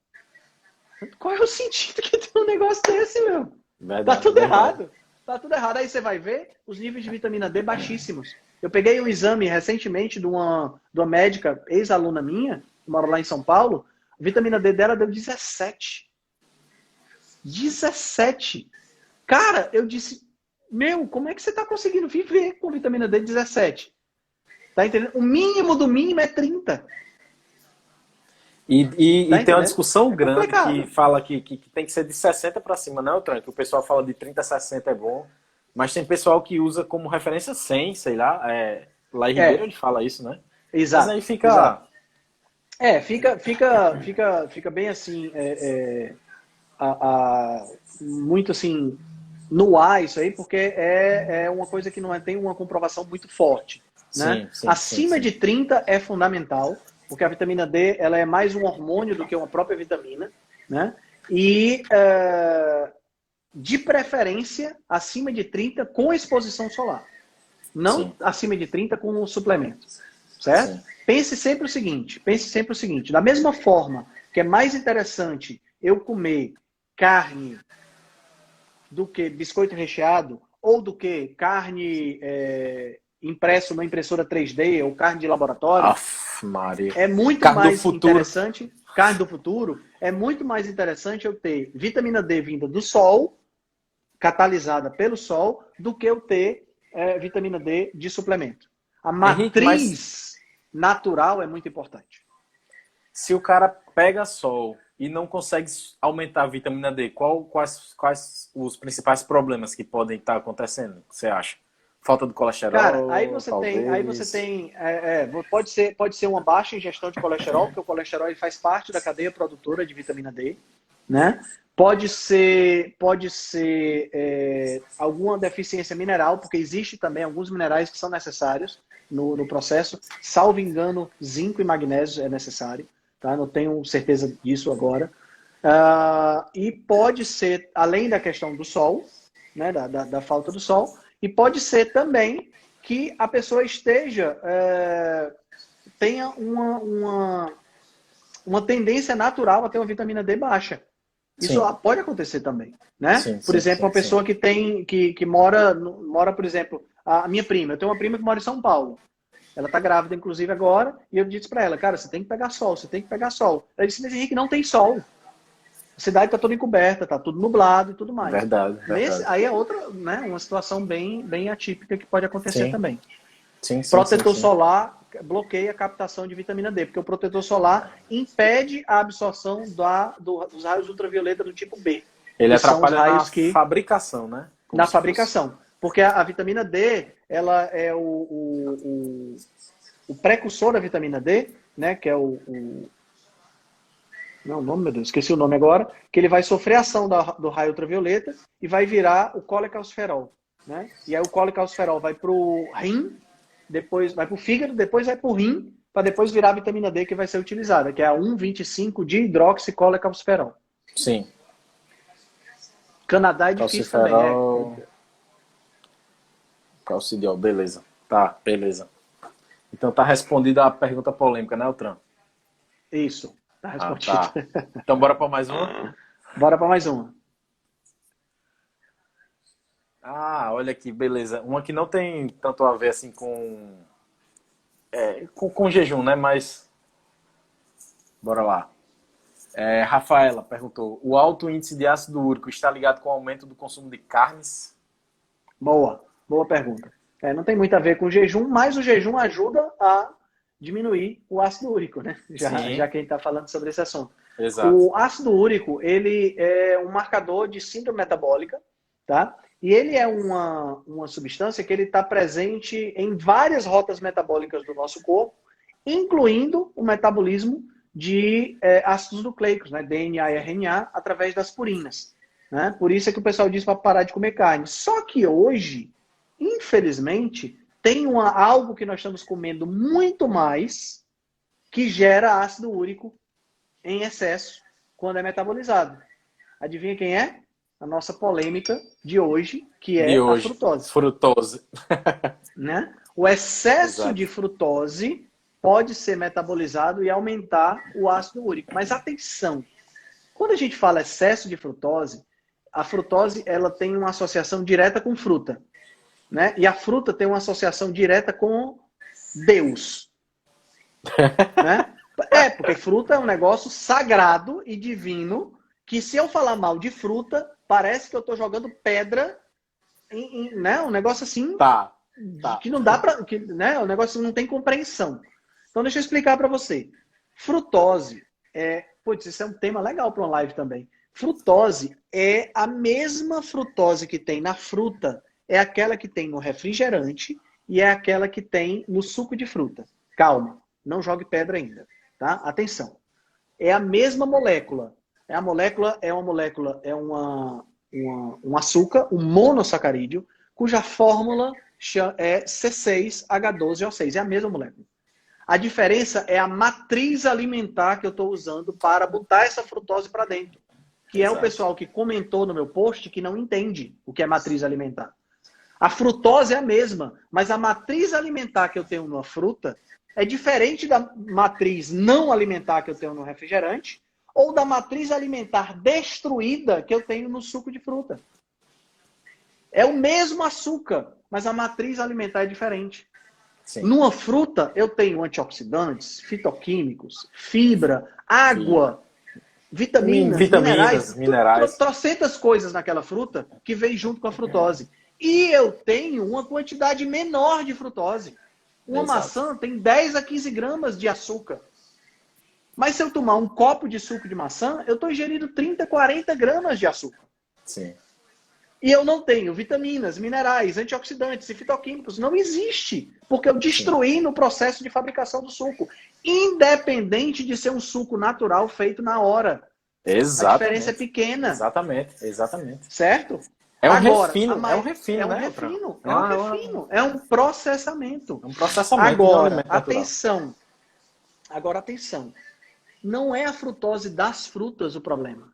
Qual é o sentido que tem um negócio desse, meu? Verdade, tá tudo errado. Tá tudo errado. Aí você vai ver os níveis de vitamina D baixíssimos. Eu peguei um exame recentemente de uma médica, ex-aluna minha, que mora lá em São Paulo. A vitamina D dela deu 17. 17. Cara, eu disse, meu, como é que você tá conseguindo viver com vitamina D 17? Tá entendendo? O mínimo do mínimo é 30. E tem uma discussão grande que fala que tem que ser de 60 para cima, não é, Tran? Que o pessoal fala de 30 a 60 é bom, mas tem pessoal que usa como referência 100, sei lá, lá em Ribeiro ele fala isso, né? Exato. Mas aí fica... Fica bem assim, muito assim, no ar isso aí, porque é uma coisa que não tem uma comprovação muito forte. Né? Sim, Acima de 30 é fundamental, porque a vitamina D ela é mais um hormônio do que uma própria vitamina, né? E de preferência acima de 30 com exposição solar, não acima de 30 com um suplemento, certo? Sim. Pense sempre o seguinte, da mesma forma que é mais interessante eu comer carne do que biscoito recheado ou do que carne impresso numa impressora 3D ou carne de laboratório, Maria. É muito carne mais interessante, carne do futuro, é muito mais interessante eu ter vitamina D vinda do sol, catalisada pelo sol, do que eu ter vitamina D de suplemento. A matriz natural é muito importante. Se o cara pega sol e não consegue aumentar a vitamina D, quais os principais problemas que podem estar acontecendo, você acha? Falta do colesterol? Cara, aí você tem pode ser uma baixa ingestão de colesterol, porque o colesterol ele faz parte da cadeia produtora de vitamina D, né? Pode ser alguma deficiência mineral, porque existe também alguns minerais que são necessários, no processo. Salvo engano, zinco e magnésio é necessário. Tá? Não tenho certeza disso agora. E pode ser, além da questão do sol, né, da falta do sol, e pode ser também que a pessoa tenha uma tendência natural a ter uma vitamina D baixa. Isso pode acontecer também, né? Por exemplo, uma pessoa que mora, por exemplo, a minha prima. Eu tenho uma prima que mora em São Paulo. Ela está grávida, inclusive, agora, e eu disse para ela, cara, você tem que pegar sol, você tem que pegar sol. Ela disse, mas Henrique, não tem sol. A cidade está toda encoberta, está tudo nublado e tudo mais. Verdade. Aí é outra, né, uma situação bem atípica que pode acontecer também. Protetor solar bloqueia a captação de vitamina D, porque o protetor solar impede a absorção dos raios ultravioleta do tipo B. Ele atrapalha na fabricação, né? Na fabricação. Porque a vitamina D, ela é o precursor da vitamina D, né? Que é não, o nome, meu Deus, esqueci o nome agora. Que ele vai sofrer a ação do raio ultravioleta e vai virar o colecalciferol, né? E aí o colecalciferol vai para o rim, depois vai para o fígado, depois vai para o rim, para depois virar a vitamina D que vai ser utilizada, que é a 1,25 de hidroxicolecalciferol. Sim. Canadá é difícil também. Calcidiol, beleza. Tá, beleza. Então tá respondida a pergunta polêmica, né, Altran? Isso, tá respondido. Tá. Então bora para mais uma? Bora para mais uma. Olha aqui, beleza. Uma que não tem tanto a ver assim com jejum, né? Mas bora lá. Rafaela perguntou: o alto índice de ácido úrico está ligado com o aumento do consumo de carnes? Boa pergunta. Não tem muito a ver com o jejum, mas o jejum ajuda a diminuir o ácido úrico, né? Já que a gente está falando sobre esse assunto. Exato. O ácido úrico, ele é um marcador de síndrome metabólica, tá? E ele é uma substância que ele está presente em várias rotas metabólicas do nosso corpo, incluindo o metabolismo de ácidos nucleicos, né? DNA e RNA, através das purinas. Né? Por isso é que o pessoal diz para parar de comer carne. Só que hoje, infelizmente, tem algo que nós estamos comendo muito mais que gera ácido úrico em excesso quando é metabolizado. Adivinha quem é? A nossa polêmica de hoje, que é a frutose. Frutose. Né? O excesso de frutose pode ser metabolizado e aumentar o ácido úrico. Mas atenção, quando a gente fala excesso de frutose, a frutose ela tem uma associação direta com fruta. Né? E a fruta tem uma associação direta com Deus. Né? Porque fruta é um negócio sagrado e divino, que se eu falar mal de fruta, parece que eu estou jogando pedra né? Um negócio assim que não dá para... né? Um negócio que não tem compreensão. Então deixa eu explicar para você. Frutose isso é um tema legal para uma live também. Frutose é a mesma frutose que tem na fruta, é aquela que tem no refrigerante e é aquela que tem no suco de fruta. Calma, não jogue pedra ainda, tá? Atenção. É a mesma molécula. Um açúcar, um monossacarídeo, cuja fórmula é C6H12O6. É a mesma molécula. A diferença é a matriz alimentar que eu estou usando para botar essa frutose para dentro. Que é o pessoal que comentou no meu post que não entende o que é matriz alimentar. A frutose é a mesma, mas a matriz alimentar que eu tenho numa fruta é diferente da matriz não alimentar que eu tenho no refrigerante ou da matriz alimentar destruída que eu tenho no suco de fruta. É o mesmo açúcar, mas a matriz alimentar é diferente. Sim. Numa fruta, eu tenho antioxidantes, fitoquímicos, fibra, água, vitaminas, minerais. Trocentas coisas naquela fruta que vem junto com a frutose. E eu tenho uma quantidade menor de frutose. Uma maçã tem 10 a 15 gramas de açúcar. Mas se eu tomar um copo de suco de maçã, eu estou ingerindo 30, 40 gramas de açúcar. Sim. E eu não tenho vitaminas, minerais, antioxidantes e fitoquímicos. Não existe. Porque eu destruí no processo de fabricação do suco. Independente de ser um suco natural feito na hora. Exatamente. A diferença é pequena. Exatamente. Certo? É um Agora, refino, é um refino, né? É um processamento. É um processamento de um Agora, alimento natural. atenção. Não é a frutose das frutas o problema.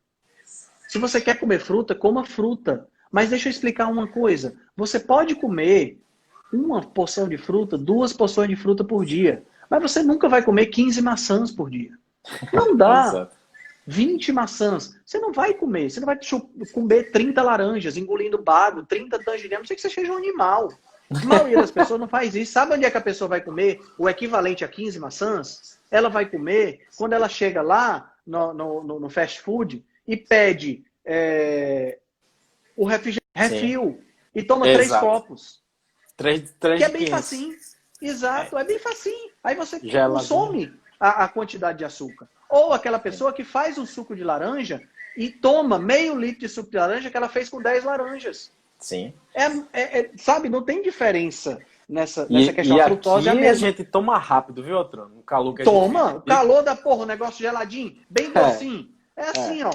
Se você quer comer fruta, coma fruta. Mas deixa eu explicar uma coisa. Você pode comer uma porção de fruta, 2 porções de fruta por dia. Mas você nunca vai comer 15 maçãs por dia. Não dá. Exato. 20 maçãs. Você não vai comer. Você não vai comer 30 laranjas, engolindo bago, 30 tangerinas. A não sei que você seja um animal. A maioria das pessoas não faz isso. Sabe onde é que a pessoa vai comer o equivalente a 15 maçãs? Ela vai comer quando ela chega lá no fast food e pede o refil e toma 3 copos. 3 que é de bem 500. facinho. Exato, é bem facinho. Aí você Geladinho. consome a quantidade de açúcar. Ou aquela pessoa que faz um suco de laranja e toma meio litro de suco de laranja que ela fez com 10 laranjas. Sim. Sabe, não tem diferença nessa questão. E A frutose é a aqui mesma. a gente toma rápido, viu, Otran? O calor que a Toma, gente o calor da porra, o negócio geladinho, bem docinho. É assim, ó.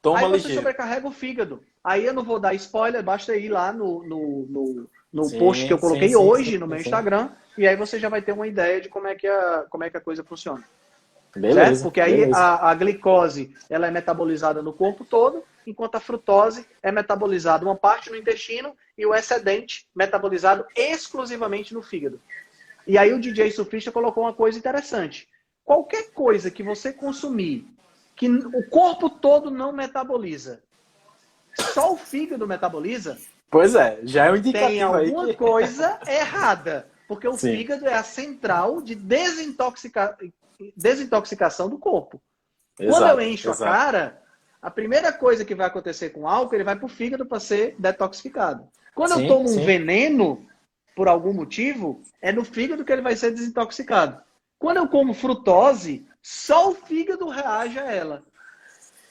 Toma Aí você ligeiro. sobrecarrega o fígado. Aí eu não vou dar spoiler, basta ir lá no Sim, post que eu coloquei sim, hoje no sim. meu Instagram, e aí você já vai ter uma ideia de como é que a coisa funciona. Beleza. Certo? Porque aí a glicose ela é metabolizada no corpo todo, enquanto a frutose é metabolizada uma parte no intestino e o excedente metabolizado exclusivamente no fígado. E aí o DJ surfista colocou uma coisa interessante. Qualquer coisa que você consumir que o corpo todo não metaboliza, só o fígado metaboliza, Pois é, já é um indicativo tem alguma aí que... coisa errada. Porque o fígado é a central de desintoxicação do corpo. Exato, quando eu encho a cara, a primeira coisa que vai acontecer com o álcool, ele vai para o fígado para ser detoxificado. Quando eu tomo um veneno, por algum motivo, é no fígado que ele vai ser desintoxicado. Quando eu como frutose, só o fígado reage a ela.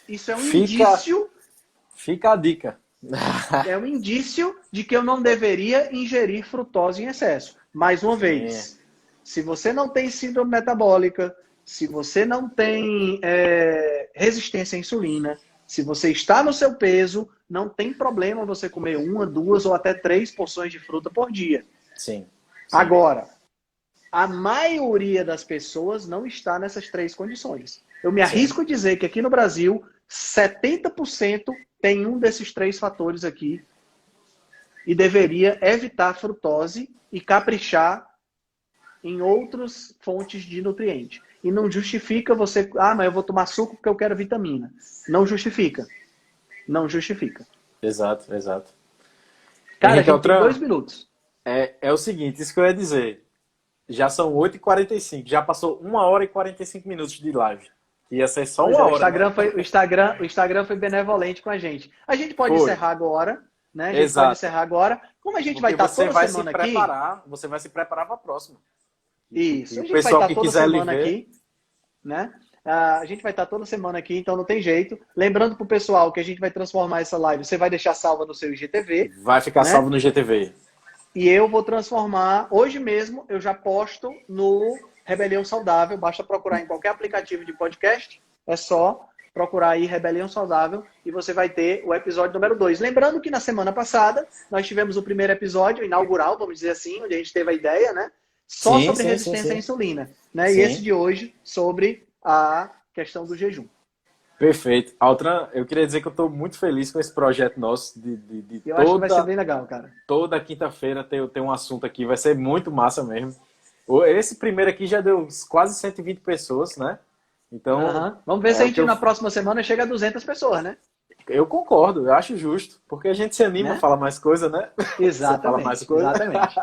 Isso é um indício... Fica a dica. É um indício de que eu não deveria ingerir frutose em excesso. Mais uma vez, se você não tem síndrome metabólica, se você não tem resistência à insulina, se você está no seu peso, não tem problema você comer 1, 2 ou até 3 porções de fruta por dia. Sim. Agora, a maioria das pessoas não está nessas 3 condições. Eu me arrisco a dizer que aqui no Brasil, 70% tem um desses 3 fatores aqui e deveria evitar a frutose e caprichar em outras fontes de nutriente. E não justifica você... mas eu vou tomar suco porque eu quero vitamina. Não justifica. Não justifica. Exato. Cara, Henrique, a gente tem 2 minutos. É o seguinte, isso que eu ia dizer. Já são 8h45, já passou 1h e 45 minutos de live. Ia ser só uma hora. O Instagram foi benevolente com a gente. A gente pode encerrar agora, né? A gente pode encerrar agora. Como a gente vai estar toda semana aqui... Você vai se preparar para a próxima. Isso. A gente vai estar toda semana aqui, né? A gente vai estar toda semana aqui, então não tem jeito. Lembrando pro pessoal que a gente vai transformar essa live, você vai deixar salva no seu IGTV. Vai ficar salvo no IGTV. E eu vou transformar, hoje mesmo, eu já posto no Rebelião Saudável. Basta procurar em qualquer aplicativo de podcast. É só procurar aí Rebelião Saudável e você vai ter o episódio número 2. Lembrando que na semana passada nós tivemos o primeiro episódio inaugural, vamos dizer assim, onde a gente teve a ideia, né? Só sobre resistência à insulina. Né? E esse de hoje sobre a questão do jejum. Perfeito. Altran, eu queria dizer que eu estou muito feliz com esse projeto nosso. Eu acho que vai ser bem legal, cara. Toda quinta-feira tem um assunto aqui, vai ser muito massa mesmo. Esse primeiro aqui já deu quase 120 pessoas, né? Então, vamos ver se a gente na próxima semana chega a 200 pessoas, né? Eu concordo, eu acho justo, porque a gente se anima a falar mais coisa, né? Exatamente. Fala mais coisa. Exatamente.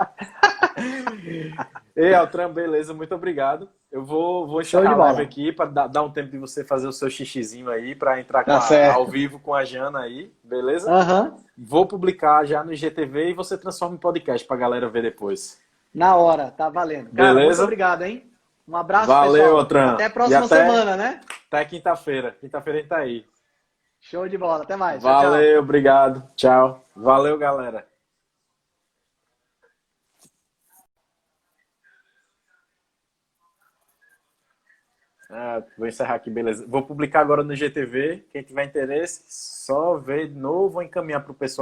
Ei, Altran, beleza, muito obrigado. Eu vou encerrar a live aqui para dar um tempo de você fazer o seu xixizinho aí, para entrar ao vivo com a Jana aí, beleza? Vou publicar já no IGTV e você transforma em podcast para a galera ver depois. Na hora, tá valendo. Cara, beleza? Muito obrigado, hein? Um abraço, valeu, pessoal. Altran. Até a próxima semana, né? Até quinta-feira. Quinta-feira a gente tá aí. Show de bola. Até mais. Valeu, tchau. Obrigado. Tchau. Valeu, galera. Vou encerrar aqui, beleza. Vou publicar agora no IGTV. Quem tiver interesse, só ver de novo, vou encaminhar para o pessoal.